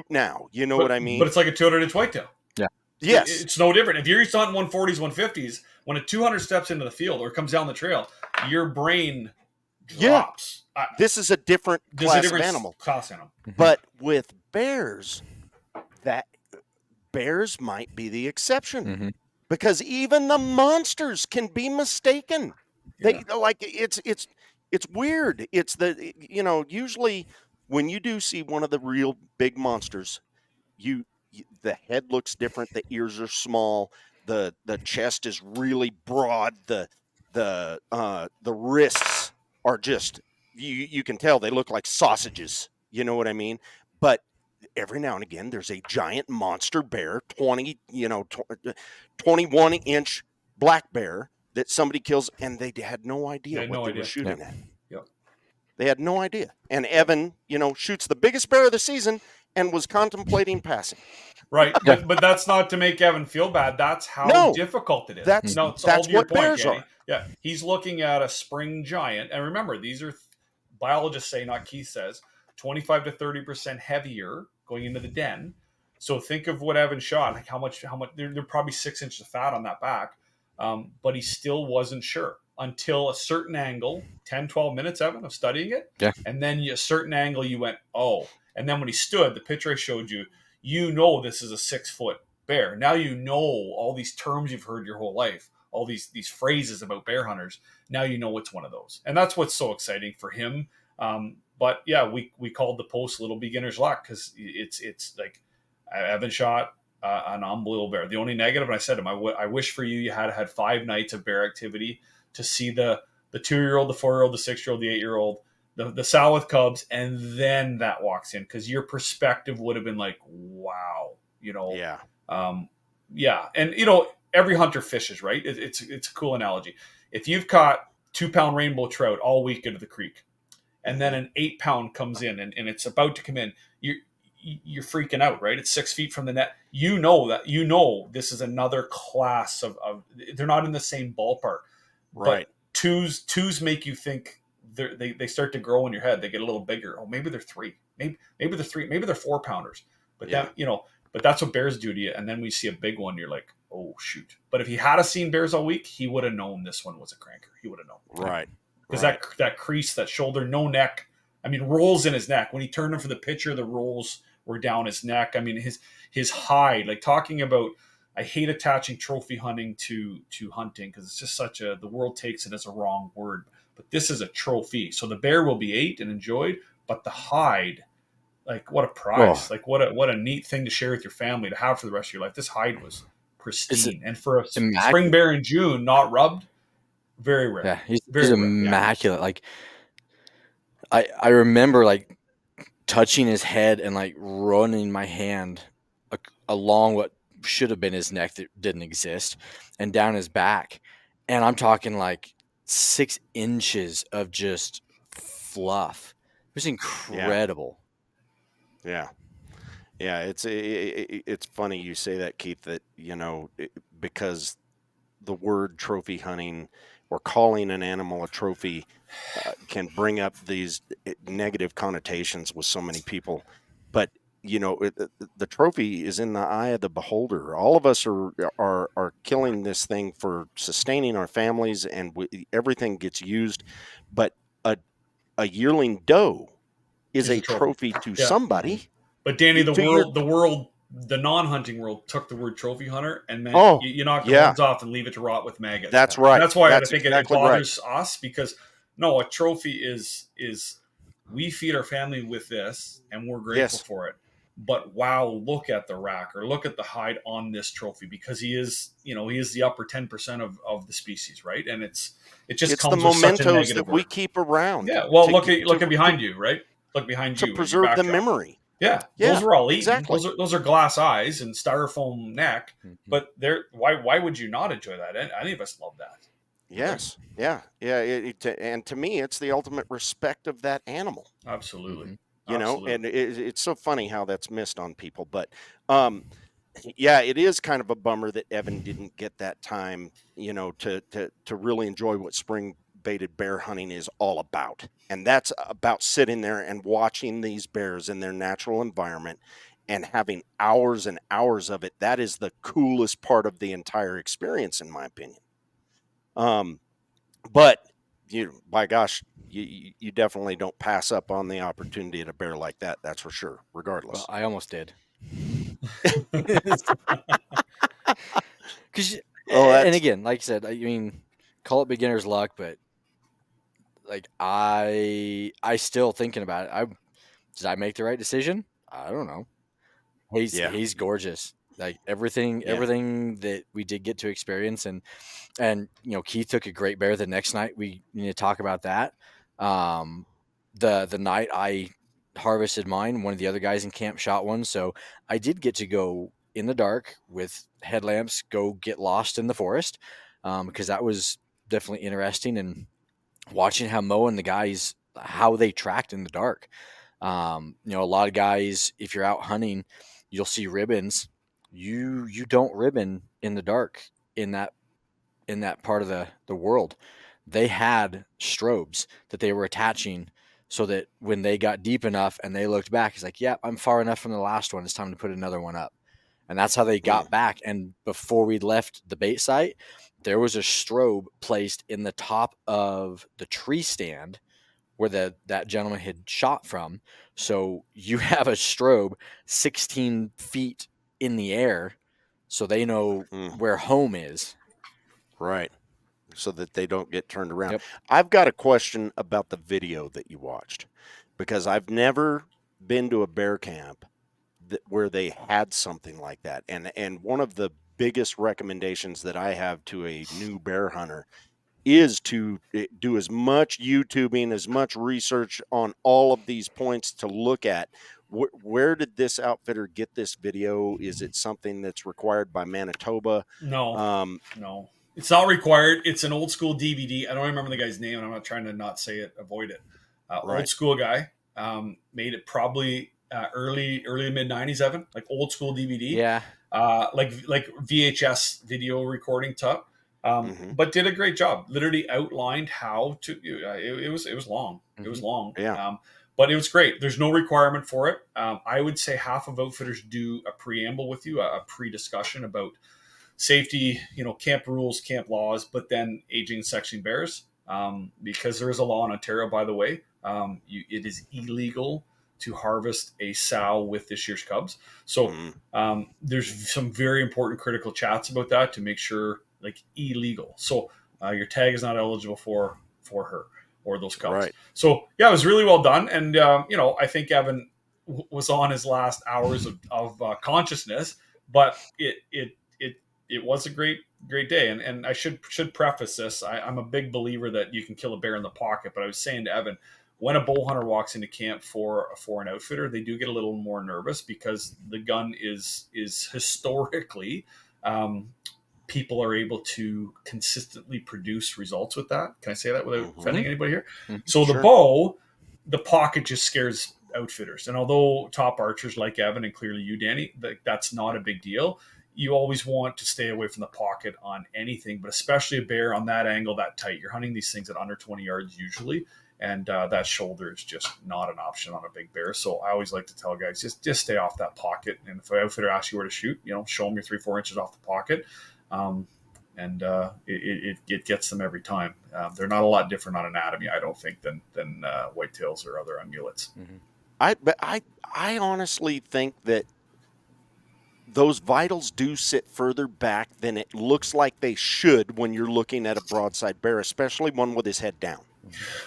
now. You know what I But mean? it's like a 200-inch whitetail. Yeah. Yes. It's no different. If you're hunting 140s, 150s, when a 200 steps into the field or comes down the trail, your brain Yeah. drops. This is a different There's a class of different animal. class animal. But with bears, that bears might be the exception. Mhm. Because even the monsters can be mistaken. They like it's weird. It's usually when you do see one of the real big monsters, the head looks different, the ears are small, the chest is really broad, the wrists are just you can tell they look like sausages. You know what I mean? But every now and again, there's a giant monster bear, 21-inch black bear that somebody kills, and they had no idea had what no they idea. were shooting at. Yep. They had no idea. And Evan, shoots the biggest bear of the season and was contemplating passing. Right, Yeah. but that's not to make Evan feel bad. That's how No, difficult it is. that's No, it's all that's to your what point, bears Danny. are. Yeah, he's looking at a spring giant, and remember, these are biologists say, not Keith says, 25 to 30% heavier going into the den. So think of what Evan shot, like how much they're probably 6 inches of fat on that back, but he still wasn't sure until a certain angle, 10, 12 minutes, Evan, of studying it, Yeah. and then a certain angle, you went, oh, and then when he stood, the picture I showed you, this is a 6-foot bear. Now you know all these terms you've heard your whole life, all these phrases about bear hunters. Now you know it's one of those, and that's what's so exciting for him. But yeah, we called the post "Little Beginner's Luck" because it's like Evan shot an unbelievable bear. The only negative, and I said to him, I wish for you had 5 nights of bear activity to see the 2-year-old, the 4-year-old, the 6-year-old, the 8-year-old. The sow with cubs, and then that walks in, because your perspective would have been like, wow, Yeah. And every hunter fishes, right? It's a cool analogy. If you've caught 2-pound rainbow trout all week into the creek, and then an 8-pound comes in and it's about to come in, you're freaking out, right? It's 6 feet from the net. This is another class of they're not in the same ballpark, Right. but twos make you think. They start to grow in your head. They get a little bigger. Oh, maybe they're 3. Maybe they're 3. Maybe they're 4-pounders. But Yeah. but that's what bears do to you. And then we see a big one. You're like, oh shoot. But if he had seen bears all week, he would have known this one was a cranker. He would have known. Right. Because right. that crease, that shoulder, no neck. I mean, rolls in his neck. When he turned him for the picture, the rolls were down his neck. I mean, his hide. Like, talking about, I hate attaching trophy hunting to hunting, because it's just the world takes it as a wrong word. But this is a trophy. So the bear will be ate and enjoyed, but the hide, like, what a prize. Like, what a neat thing to share with your family, to have for the rest of your life. This hide was pristine. And for a spring bear in June, not rubbed, very rare. Yeah, he's rare. immaculate. Like, I remember, like, touching his head and, like, running my hand along what should have been his neck that didn't exist, and down his back. And I'm talking like 6 inches of just fluff. It was incredible. Yeah. It's funny you say that, Keith, that, because the word trophy hunting, or calling an animal a trophy, can bring up these negative connotations with so many people. But the trophy is in the eye of the beholder. All of us are killing this thing for sustaining our families, and everything gets used. But a yearling doe is a trophy to somebody. But Danny, the non-hunting world took the word trophy hunter and meant you knock the bones off and leave it to rot with maggots. That's right. And that's why That's I think exactly it bothers us, because a trophy is we feed our family with this and we're grateful for it. But wow, look at the rack, or look at the hide on this trophy, because he is the upper 10% of the species, right? And it's comes the with such a mementos negative that we word. keep around. Yeah, well, look at behind you, right? Look behind you to preserve the memory. Yeah, those were all eaten. Exactly. Those are glass eyes and styrofoam neck. Mm-hmm. But why would you not enjoy that? Any of us love that. Yes. Right? Yeah. And to me, it's the ultimate respect of that animal. Absolutely. Mm-hmm. And it's so funny how that's missed on people. But it is kind of a bummer that Evan didn't get that time, to really enjoy what spring baited bear hunting is all about. And that's about sitting there and watching these bears in their natural environment and having hours and hours of it. That is the coolest part of the entire experience, in my opinion. But by gosh, you definitely don't pass up on the opportunity at a bear like that. That's for sure, regardless. Well, I almost did. And again, like I said, I mean, call it beginner's luck, but like I still thinking about it. Did I make the right decision? I don't know. He's gorgeous. Like everything that we did get to experience, and Keith took a great bear the next night. We need to talk about that. the night I harvested mine, one of the other guys in camp shot one. So I did get to go in the dark with headlamps, go get lost in the forest, because that was definitely interesting, and watching how Mo and the guys, how they tracked in the dark. A lot of guys, if you're out hunting, you'll see ribbons. You don't ribbon in the dark in that part of the world. They had strobes that they were attaching so that when they got deep enough and they looked back, it's like, yeah, I'm far enough from the last one. It's time to put another one up. And that's how they got back. And before we left the bait site, there was a strobe placed in the top of the tree stand where that gentleman had shot from. So you have a strobe 16 feet in the air, so they know where home is. Right. So that they don't get turned around. Yep. I've got a question about the video that you watched, because I've never been to a bear camp where they had something like that. And one of the biggest recommendations that I have to a new bear hunter is to do as much YouTubing, as much research on all of these points to look at. Where did this outfitter get this video? Is it something that's required by Manitoba? No, no, it's not required. It's an old school DVD. I don't remember the guy's name, and I'm not trying to not say it, avoid it. Right. Old school guy, made it probably early mid '90s, Evan, like old school DVD. Yeah. Like VHS video recording type. But did a great job. Literally outlined how to. It was long. It was long. Yeah. But it was great. There's no requirement for it. I would say half of outfitters do a preamble with you, a pre-discussion about safety, camp rules, camp laws, but then aging and sexing bears. Because there is a law in Ontario, by the way, it is illegal to harvest a sow with this year's cubs. So there's some very important critical chats about that to make sure, like, illegal. So your tag is not eligible for her or those cubs. Right. So yeah, it was really well done. And, I think Evan was on his last hours of consciousness, but it was a great day. And I should preface this. I'm a big believer that you can kill a bear in the pocket, but I was saying to Evan, when a bow hunter walks into camp for an outfitter, they do get a little more nervous because the gun is historically, people are able to consistently produce results with that. Can I say that without offending anybody here? So the bow, the pocket just scares outfitters. And although top archers like Evan and clearly you, Danny, that's not a big deal. You always want to stay away from the pocket on anything, but especially a bear on that angle, that tight. You're hunting these things at under 20 yards usually. And that shoulder is just not an option on a big bear. So I always like to tell guys, just stay off that pocket. And if an outfitter asks you where to shoot, show them you're 3-4 inches off the pocket. It gets them every time. They're not a lot different on anatomy, I don't think, than whitetails or other ungulates. I honestly think that those vitals do sit further back than it looks like they should when you're looking at a broadside bear, especially one with his head down.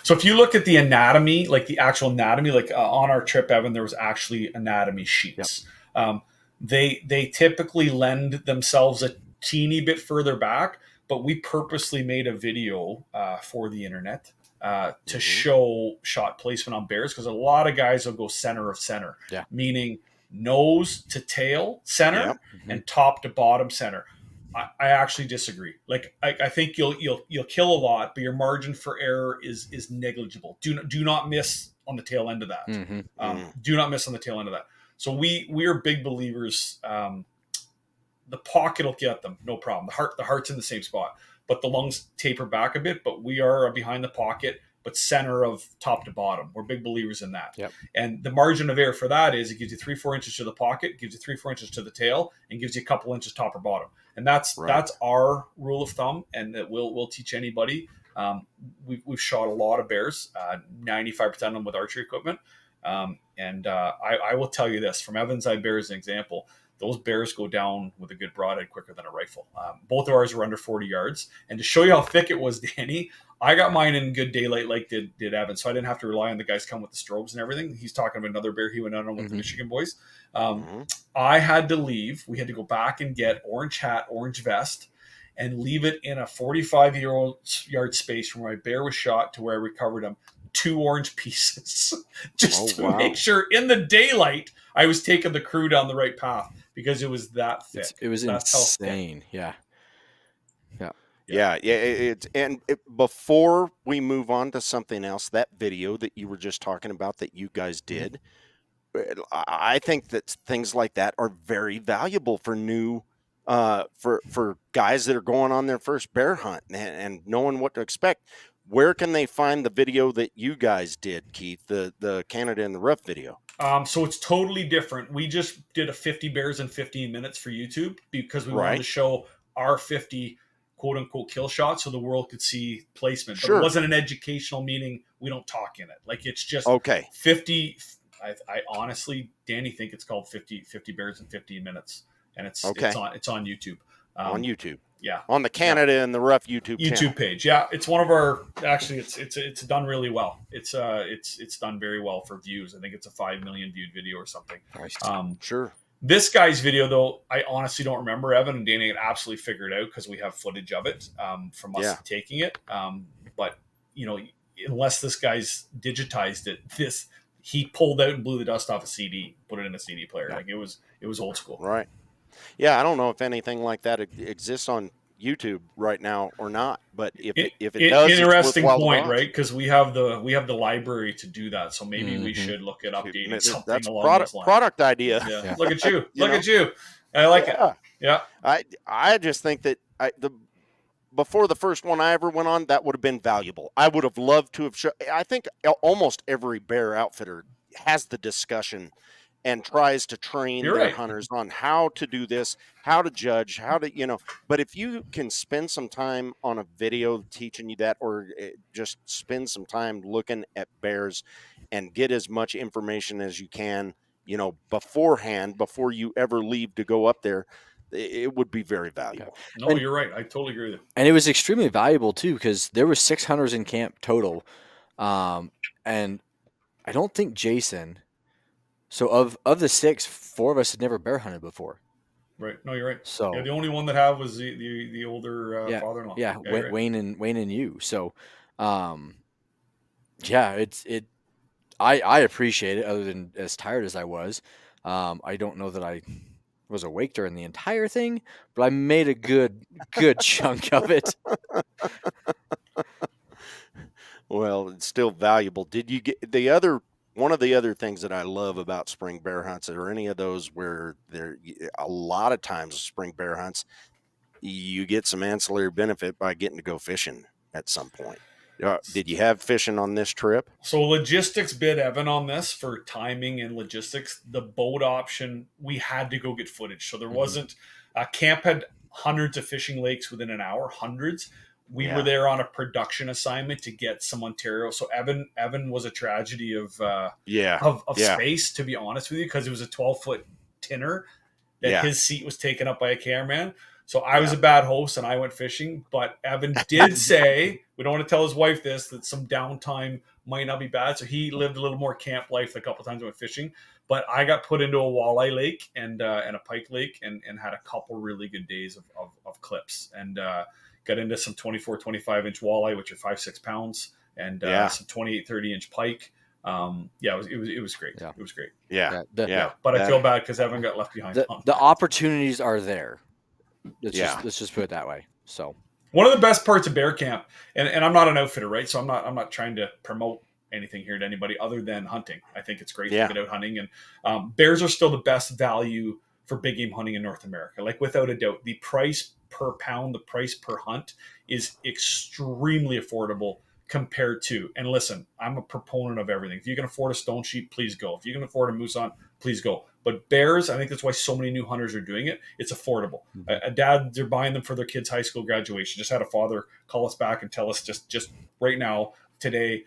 So if you look at the anatomy, like the actual anatomy, like on our trip, Evan, there was actually anatomy sheets. Yep. They typically lend themselves a teeny bit further back, but we purposely made a video for the internet to show shot placement on bears, because a lot of guys will go center of center, meaning nose to tail center and top to bottom center. I actually disagree. Like I think you'll kill a lot, but your margin for error is negligible. Do not miss on the tail end of that. Do not miss on the tail end of that. So we are big believers. The pocket will get them, no problem. The heart's in the same spot, but the lungs taper back a bit. But we are behind the pocket, but center of top to bottom. We're big believers in that. Yep. And the margin of error for that is it gives you 3-4 inches to the pocket, gives you 3-4 inches to the tail, and gives you a couple inches top or bottom. And that's our rule of thumb, and that we'll teach anybody. We've shot a lot of bears, 95% of them with archery equipment. I will tell you this, from Evan's eye bear as an example, those bears go down with a good broadhead quicker than a rifle. Both of ours were under 40 yards. And to show you how thick it was, Danny, I got mine in good daylight like did Evan. So I didn't have to rely on the guys coming with the strobes and everything. He's talking about another bear he went out on with the Michigan boys. I had to leave. We had to go back and get orange hat, orange vest, and leave it in a 45-yard space from where my bear was shot to where I recovered him. 2 orange pieces just to wow. make sure in the daylight I was taking the crew down the right path because it was that thick. It was That's how thick. insane. Yeah. Yeah, before we move on to something else, that video that you were just talking about that you guys did, I think that things like that are very valuable for new for guys that are going on their first bear hunt and knowing what to expect. Where can they find the video that you guys did, Keith? The Canada in the Rough video. So it's totally different. We just did a 50 bears in 15 minutes for YouTube because we wanted to Right. show our 50 quote unquote kill shots so the world could see placement. But it Sure. wasn't an educational meeting. We don't talk in it. Like it's just Okay. 50. I honestly, Danny, think it's called 50 bears in 15 minutes. And it's Okay. it's on YouTube. On YouTube. Yeah. On the Canada in the Rough YouTube channel. page. Yeah, it's one of our. Actually, it's done really well. It's done very well for views. I think it's a 5 million viewed video or something. Nice. Sure. This guy's video, though, I honestly don't remember. Evan and Danny can absolutely figure it out because we have footage of it from us taking it. But unless this guy's digitized it, he pulled out and blew the dust off a CD, put it in a CD player. Yeah. Like it was old school. Right. Yeah, I don't know if anything like that exists on YouTube right now or not, but if it does, interesting it's point, right? Because we have the library to do that, so maybe we should look at updating something that's along those lines. Product idea. Yeah. Look at you, look at you. I like it. Yeah, I just think that before the first one I ever went on, that would have been valuable. I would have loved to have shown. I think almost every bear outfitter has the discussion and tries to train their hunters on how to do this, how to judge, how to, but if you can spend some time on a video teaching you that, or just spend some time looking at bears and get as much information as you can, beforehand, before you ever leave to go up there, it would be very valuable. No, you're right. I totally agree with you. And it was extremely valuable too, because there were 6 hunters in camp total. And I don't think Jason, so of the 6, 4 of us had never bear hunted before. Right. No, you're right. So the only one that have was the older father-in-law. Yeah, right. Wayne and you. So, I appreciate it. Other than as tired as I was, I don't know that I was awake during the entire thing, but I made a good chunk of it. Well, it's still valuable. Did you get one of the other things that I love about spring bear hunts, are any of those where a lot of times spring bear hunts, you get some ancillary benefit by getting to go fishing at some point. Did you have fishing on this trip? So logistics bid Evan on this for timing and logistics. The boat option, we had to go get footage. So there wasn't, camp had hundreds of fishing lakes within an hour, hundreds. We were there on a production assignment to get some Ontario. So Evan was a tragedy of space, to be honest with you, because it was a 12-foot tinner that his seat was taken up by a cameraman. So I was a bad host and I went fishing, but Evan did say, we don't want to tell his wife this, that some downtime might not be bad. So he lived a little more camp life a couple times I went fishing, but I got put into a walleye lake and a pike lake and had a couple really good days of clips and, got into some 24, 25 inch walleye, which are 5-6 pounds, and some 28, 30 inch pike. It was great. Yeah. It was great. Yeah. But I feel bad because Evan got left behind. The opportunities are there. Let's just put it that way. So one of the best parts of bear camp, and I'm not an outfitter, right? So I'm not trying to promote anything here to anybody other than hunting. I think it's great to get out hunting, and bears are still the best value for big game hunting in North America. Like without a doubt, the price per pound, the price per hunt is extremely affordable compared to, and listen, I'm a proponent of everything. If you can afford a stone sheep, please go. If you can afford a moose hunt, please go. But bears, I think that's why so many new hunters are doing it. It's affordable. Dads are buying them for their kids' high school graduation. Just had a father call us back and tell us just right now, today,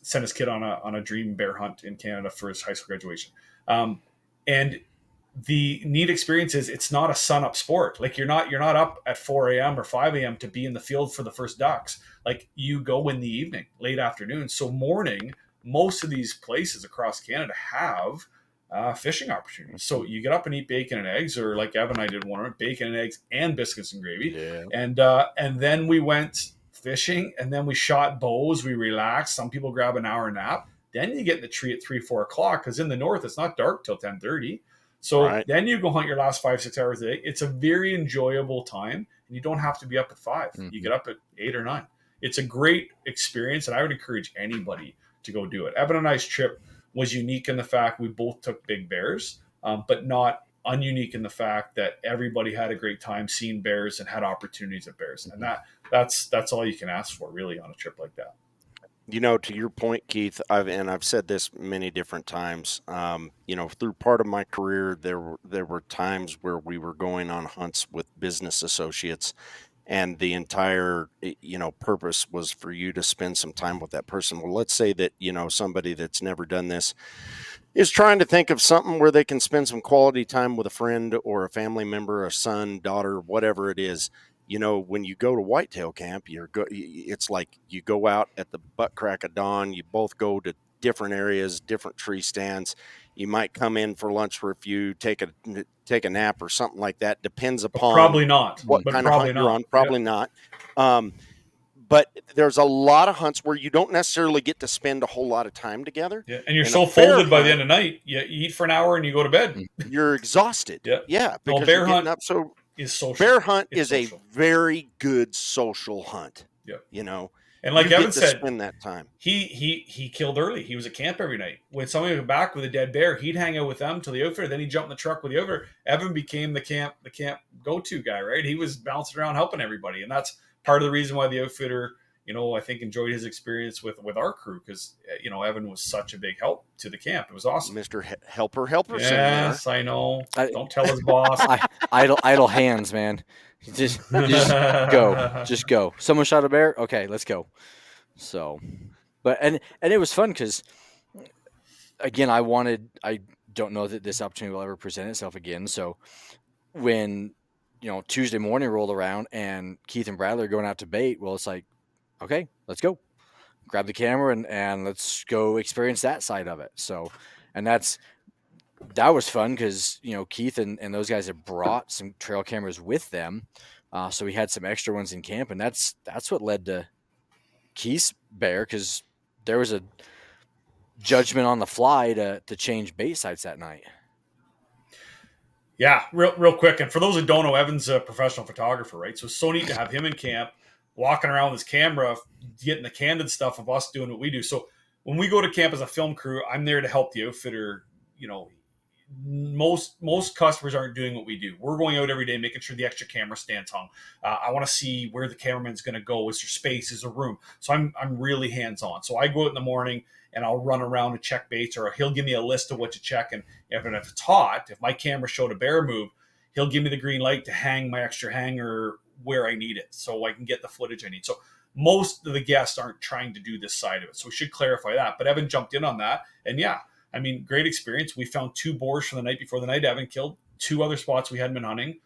send his kid on a dream bear hunt in Canada for his high school graduation. And the neat experience is it's not a sun up sport. Like you're not up at 4 a.m. or 5 a.m. to be in the field for the first ducks. Like you go in the evening, late afternoon. So morning, most of these places across Canada have fishing opportunities. So you get up and eat bacon and eggs, or like Evan and I did one, bacon and eggs and biscuits and gravy. Yeah. And then we went fishing, and then we shot bows. We relaxed. Some people grab an hour nap. Then you get in the tree at 3, 4 o'clock because in the north it's not dark till 10:30. So Right. then you go hunt your last 5, 6 hours a day. It's a very enjoyable time, and you don't have to be up at 5. Mm-hmm. You get up at 8 or 9. It's a great experience, and I would encourage anybody to go do it. Evan and I's trip was unique in the fact we both took big bears, but not ununique in the fact that everybody had a great time seeing bears and had opportunities at bears, and that's all you can ask for really on a trip like that. To your point, Keith, I've said this many different times. Through part of my career, there were times where we were going on hunts with business associates, and the entire purpose was for you to spend some time with that person. Well, let's say that somebody that's never done this is trying to think of something where they can spend some quality time with a friend or a family member, a son, daughter, whatever it is. When you go to whitetail camp, it's like you go out at the butt crack of dawn. You both go to different areas, different tree stands. You might come in for lunch for a few, take a nap or something like that. Depends upon probably not what but kind of probably hunt you're not. on. Probably not. But there's a lot of hunts where you don't necessarily get to spend a whole lot of time together. Yeah, and you're In so a bear folded by the hunt, end of the night. You eat for an hour and you go to bed. you're exhausted. Yeah. No, Because bear you're getting hunt up. So is social. bear hunt It's is social. a very good social hunt. Yeah. And like You Evan get to said, spend that time. he killed early. He was at camp every night. When somebody went back with a dead bear, he'd hang out with them till the outfitter. Then he'd jump in the truck with the outfitter. Evan became the camp go-to guy, right? He was bouncing around helping everybody, and that's part of the reason why the outfitter, I think enjoyed his experience with our crew because Evan was such a big help to the camp. It was awesome. Mr. Helperson. Yes, there. I know. Don't tell his boss. Idle hands, man. Just go. Just go. Someone shot a bear? Okay, let's go. So, but and it was fun because, again, I don't know that this opportunity will ever present itself again. So when, Tuesday morning rolled around and Keith and Bradley are going out to bait, well, it's like, okay, let's go. Grab the camera and let's go experience that side of it. So, and that was fun because Keith and those guys have brought some trail cameras with them, so we had some extra ones in camp, and that's what led to Keith's bear because there was a judgment on the fly to change bait sites that night. Yeah, real quick, and for those that don't know, Evan's a professional photographer, right? So it's so neat to have him in camp, walking around with his camera, getting the candid stuff of us doing what we do. So when we go to camp as a film crew, I'm there to help the outfitter. Most customers aren't doing what we do. We're going out every day, making sure the extra camera stands hung. I want to see where the cameraman's going to go. Is there space? Is there room? So I'm really hands on. So I go out in the morning and I'll run around and check baits, or he'll give me a list of what to check. And if it's hot, if my camera showed a bear move, he'll give me the green light to hang my extra hanger where I need it, so I can get the footage I need. So most of the guests aren't trying to do this side of it. So we should clarify that. But Evan jumped in on that, and yeah. I mean, great experience. We found 2 boars from the night before the night. Evan killed 2 other spots we hadn't been hunting.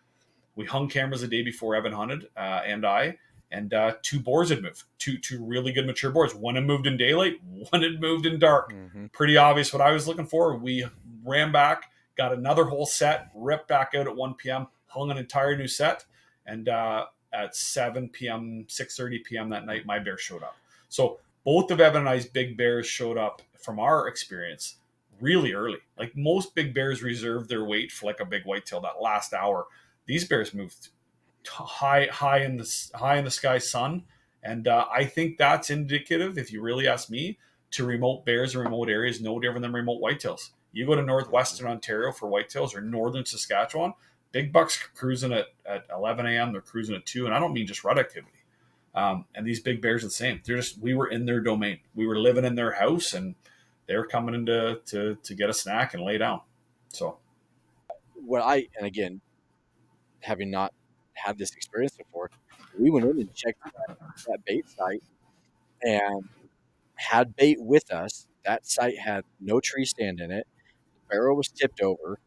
We hung cameras the day before Evan hunted, and 2 boars had moved. Two really good mature boars. One had moved in daylight, one had moved in dark. Mm-hmm. Pretty obvious what I was looking for. We ran back, got another whole set, ripped back out at 1 p.m., hung an entire new set, and at 7 p.m., 6:30 p.m. that night, my bear showed up. So both of Evan and I's big bears showed up from our experience really early. Like most big bears reserve their weight for like a big whitetail that last hour. These bears moved high in the sky sun, and I think that's indicative, if you really ask me, to remote bears in remote areas no different than remote whitetails. You go to northwestern Ontario for whitetails or northern Saskatchewan, big bucks cruising at 11 a.m. They're cruising at 2, and I don't mean just rut activity. And these big bears are the same. We were in their domain. We were living in their house, and they're coming in to get a snack and lay down. So, and again, having not had this experience before, we went in and checked that bait site and had bait with us. That site had no tree stand in it. The barrel was tipped over.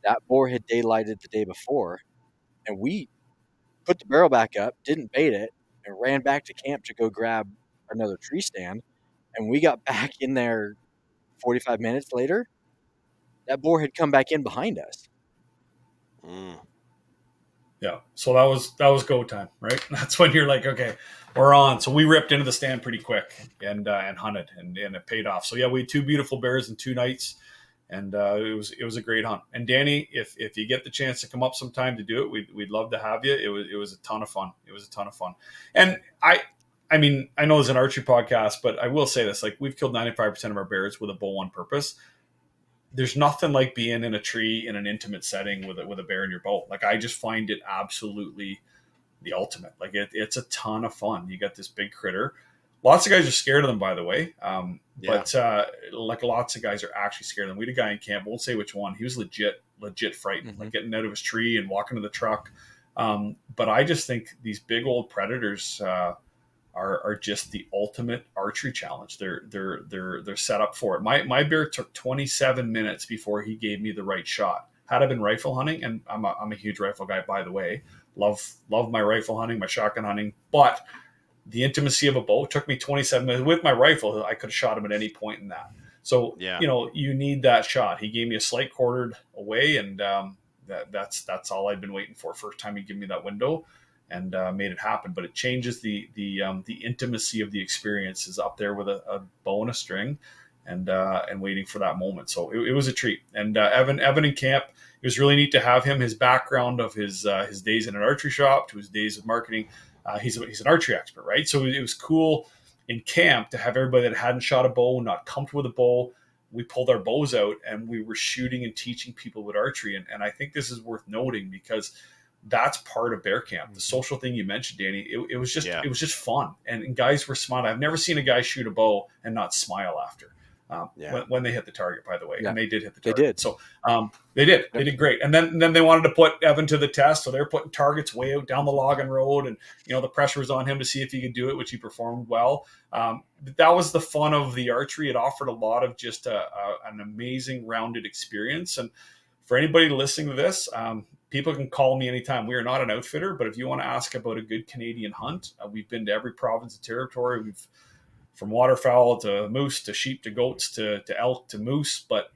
That boar had daylighted the day before, and we put the barrel back up, didn't bait it, and ran back to camp to go grab another tree stand. And we got back in there 45 minutes later. That boar had come back in behind us. Mm. Yeah. So that was go time, right? That's when you're like, okay, we're on. So we ripped into the stand pretty quick and hunted and it paid off. So yeah, we had 2 beautiful bears in 2 nights, and it was a great hunt. And Danny, if you get the chance to come up sometime to do it, we'd love to have you. It was a ton of fun. It was a ton of fun. And I mean, I know it's an archery podcast, but I will say this: like, we've killed 95% of our bears with a bow on purpose. There's nothing like being in a tree in an intimate setting with a bear in your boat. Like, I just find it absolutely the ultimate. Like, it's a ton of fun. You got this big critter. Lots of guys are scared of them, by the way. But like, lots of guys are actually scared of them. We had a guy in camp, won't say which one. He was legit frightened, like getting out of his tree and walking to the truck. But I just think these big old predators are just the ultimate archery challenge. They're set up for it. My bear took 27 minutes before he gave me the right shot. Had I been rifle hunting, and I'm a huge rifle guy, by the way, love my rifle hunting, my shotgun hunting, but the intimacy of a bow took me 27 minutes. With my rifle, I could have shot him at any point in that. So, Yeah. you know, you need that shot. He gave me a slight quartered away, and that's all I'd been waiting for. First time he gave me that window, and made it happen. But it changes the intimacy of the experience. Is up there with a bow and a string, and waiting for that moment. So it was a treat. And Evan in camp, it was really neat to have him. His background of his days in an archery shop to his days of marketing. He's an archery expert, right? So it was cool in camp to have everybody that hadn't shot a bow, not comfortable with a bow. We pulled our bows out and we were shooting and teaching people with archery. And I think this is worth noting because that's part of bear camp. The social thing you mentioned, Danny, it was just fun. And guys were smiling. I've never seen a guy shoot a bow and not smile after. When they hit the target, by the way, and they did hit the target. They did. So they did great. And then they wanted to put Evan to the test, so they're putting targets way out down the logging road, and the pressure was on him to see if he could do it, which he performed well. That was the fun of the archery. It offered a lot of just an amazing rounded experience. And for anybody listening to this, people can call me anytime. We are not an outfitter, but if you want to ask about a good Canadian hunt, we've been to every province and territory. We've from waterfowl to moose to sheep to goats to elk to moose, but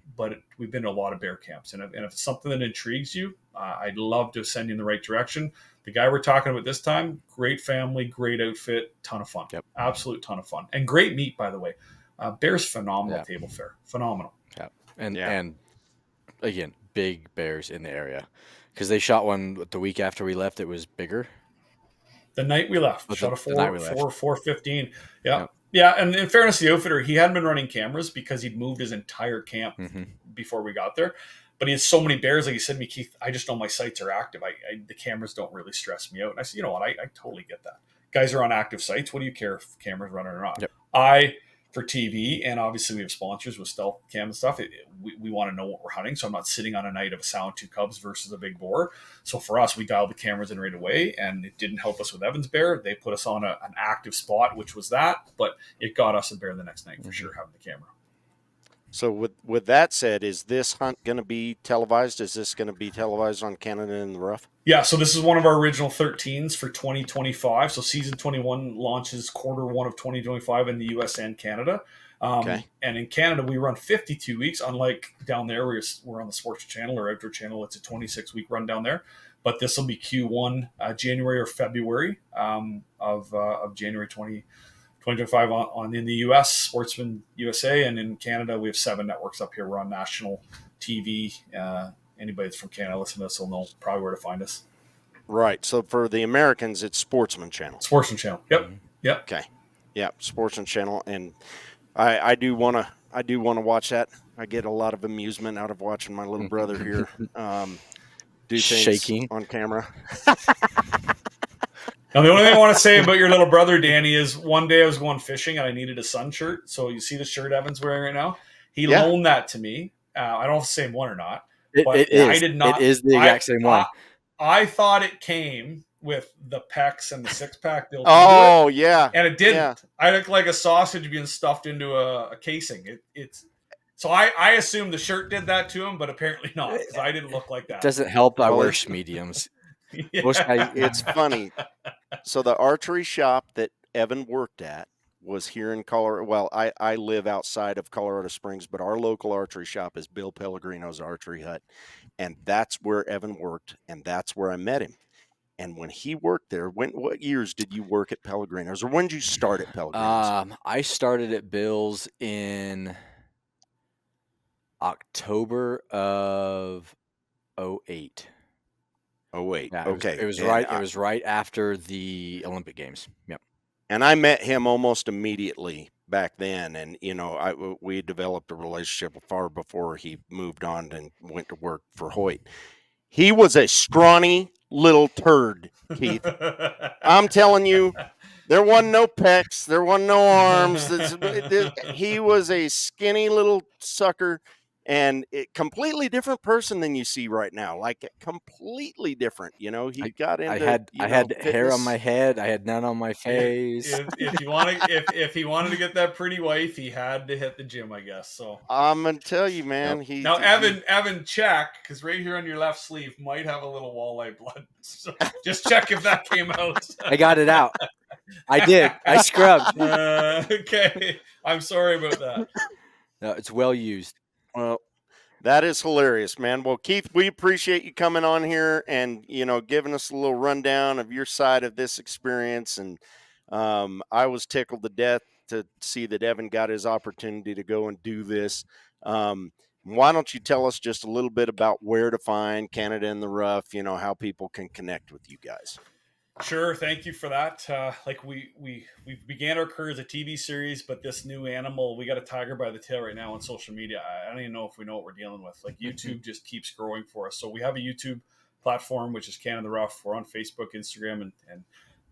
we've been to a lot of bear camps. And if it's something that intrigues you, I'd love to send you in the right direction. The guy we're talking about this time, great family, great outfit, ton of fun. Yep. Absolute ton of fun. And great meat, by the way. Bear's phenomenal table fare. Phenomenal. Yeah. And again, big bears in the area. Because they shot one the week after we left, it was bigger. The night we left, shot a 415. Yeah. Yeah, and in fairness to the outfitter, he hadn't been running cameras because he'd moved his entire camp before we got there. But he had so many bears, like he said to me, Keith, I just know my sites are active. The cameras don't really stress me out. And I said, you know what, I totally get that. Guys are on active sites. What do you care if cameras running or not? Yep. For TV, and obviously we have sponsors with stealth cam and stuff. We want to know what we're hunting, so I'm not sitting on a night of a sow and 2 cubs versus a big boar. So for us, we dialed the cameras in right away, and it didn't help us with Evan's bear. They put us on an active spot, which was that, but it got us a bear the next night for sure, having the camera. So with that said, is this hunt going to be televised? Is this going to be televised on Canada in the Rough? Yeah, so this is one of our original 13s for 2025. So season 21 launches Q1 of 2025 in the US and Canada. And in Canada, we run 52 weeks, unlike down there where we're on the Sports Channel or Outdoor Channel. It's a 26-week run down there. But this will be Q1, January or February of January 2025 on in the US, Sportsman USA, and in Canada, we have 7 networks up here. We're on national TV. Anybody that's from Canada listening to this will know probably where to find us. Right. So for the Americans, it's Sportsman Channel. Sportsman Channel. Yep. Yep. Okay. Yeah, Sportsman Channel, and I do want to watch that. I get a lot of amusement out of watching my little brother here do things shaking on camera. Now, the only thing I want to say about your little brother, Danny, is one day I was going fishing and I needed a sun shirt. So you see the shirt Evan's wearing right now? He loaned that to me. I don't know if it's the same one or not. But I did not. It is the exact same one. I thought it came with the pecs and the 6-pack built into it. Yeah. And it didn't. Yeah. I looked like a sausage being stuffed into a casing. So I assumed the shirt did that to him, but apparently not, because I didn't look like that. It doesn't help. I wear mediums. It's funny. So the archery shop that Evan worked at was here in Colorado. Well, I live outside of Colorado Springs, but our local archery shop is Bill Pellegrino's Archery Hut. And that's where Evan worked, and that's where I met him. And when he worked there, what years did you work at Pellegrino's, or when did you start at Pellegrino's? I started at Bill's in October of 08. 08. Yeah, Okay. it was And right. It was right after the Olympic Games. Yep. And I met him almost immediately back then, and we developed a relationship far before he moved on and went to work for Hoyt. He was a scrawny little turd, Keith. I'm telling you, there wasn't no pecs, there wasn't no arms. He was a skinny little sucker, and completely different person than you see right now. Like completely different. He got I into had hair on fitness. my head. I had none on my face. If he wanted to get that pretty wife, he had to hit the gym, I guess. So I'm gonna tell you, man. Now, Evan, check, because right here on your left sleeve might have a little walleye blood. So just check if that came out. I got it out. I did. I scrubbed. Okay, I'm sorry about that. No, it's well used. Well, that is hilarious, man. Well, Keith, we appreciate you coming on here and giving us a little rundown of your side of this experience. And I was tickled to death to see that Evan got his opportunity to go and do this. Why don't you tell us just a little bit about where to find Canada in the Rough? How people can connect with you guys. Sure, thank you for that. Like we began our career as a TV series, but this new animal, we got a tiger by the tail right now on social media. I don't even know if we know what we're dealing with. Like YouTube just keeps growing for us. So we have a YouTube platform, which is Canada in the Rough. We're on Facebook, Instagram, and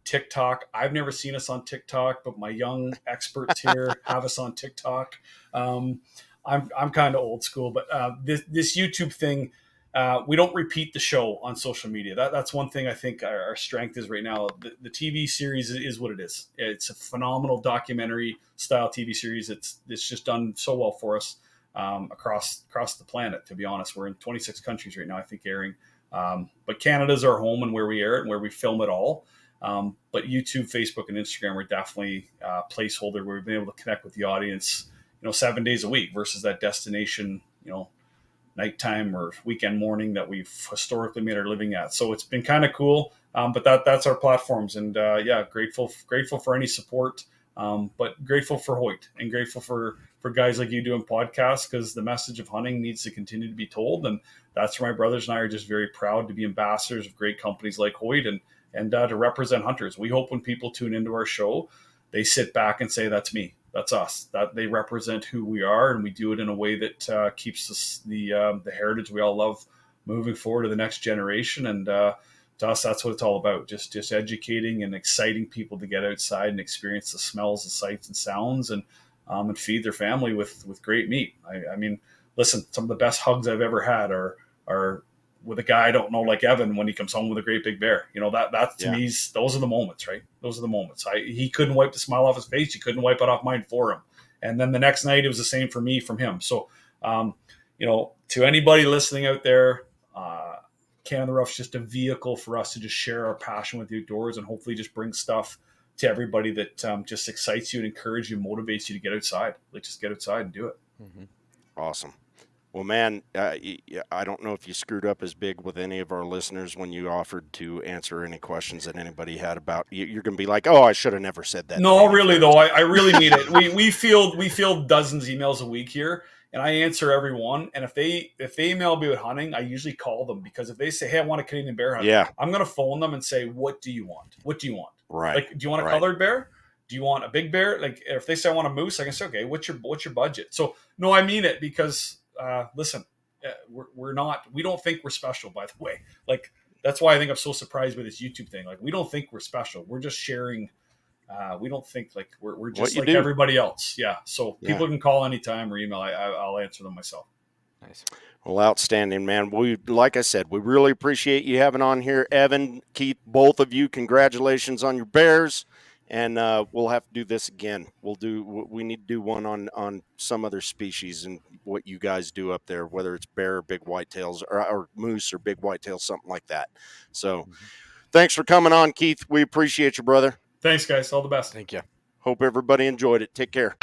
TikTok. I've never seen us on TikTok, but my young experts here have us on TikTok. I'm kind of old school, but this YouTube thing. We don't repeat the show on social media. That's one thing I think our strength is right now. The TV series is what it is. It's a phenomenal documentary style TV series. It's just done so well for us across the planet. To be honest, we're in 26 countries right now, I think, airing. But Canada's our home and where we air it and where we film it all. But YouTube, Facebook, and Instagram are definitely a placeholder where we've been able to connect with the audience, 7 days a week versus that destination, nighttime or weekend morning that we've historically made our living at. So it's been kind of cool. But that's our platforms, and grateful for any support. But grateful for Hoyt and grateful for guys like you doing podcasts, because the message of hunting needs to continue to be told. And that's where my brothers and I are just very proud to be ambassadors of great companies like Hoyt and to represent hunters. We hope when people tune into our show, they sit back and say, that's me. That's us. That they represent who we are, and we do it in a way that keeps us the heritage we all love moving forward to the next generation. And to us, that's what it's all about. Just educating and exciting people to get outside and experience the smells, the sights and sounds, and feed their family with great meat. I mean, listen, some of the best hugs I've ever had are with a guy I don't know, like Evan, when he comes home with a great big bear. That to me, those are the moments, right? Those are the moments. He couldn't wipe the smile off his face. He couldn't wipe it off mine for him. And then the next night, it was the same for me from him. So, to anybody listening out there, Canada in the Rough is just a vehicle for us to just share our passion with the outdoors and hopefully just bring stuff to everybody that just excites you and encourages you, motivates you to get outside. Like, just get outside and do it. Mm-hmm. Awesome. Well, man, I don't know if you screwed up as big with any of our listeners when you offered to answer any questions that anybody had about. You're going to be like, "Oh, I should have never said that." No, really though, I really mean it. We field dozens of emails a week here, and I answer every one. And if they email me with hunting, I usually call them, because if they say, "Hey, I want a Canadian bear hunt," I'm going to phone them and say, "What do you want? What do you want? Right? Like, do you want a colored bear? Do you want a big bear? Like, if they say I want a moose, I can say, okay, what's your budget?" So no, I mean it, because. Listen, we don't think we're special, by the way. Like, that's why I think I'm so surprised by this YouTube thing. Like, we don't think we're special. We're just sharing. We don't think like we're just like everybody else. Yeah. So people can call anytime or email. I'll answer them myself. Nice. Well, outstanding, man. Like I said, we really appreciate you having on here, Evan, Keith, both of you. Congratulations on your bears. And we'll have to do this again. We need to do one on some other species and what you guys do up there, whether it's bear or big whitetails or moose or big whitetails, something like that. So thanks for coming on, Keith. We appreciate you, brother. Thanks, guys. All the best. Thank you. Hope everybody enjoyed it. Take care.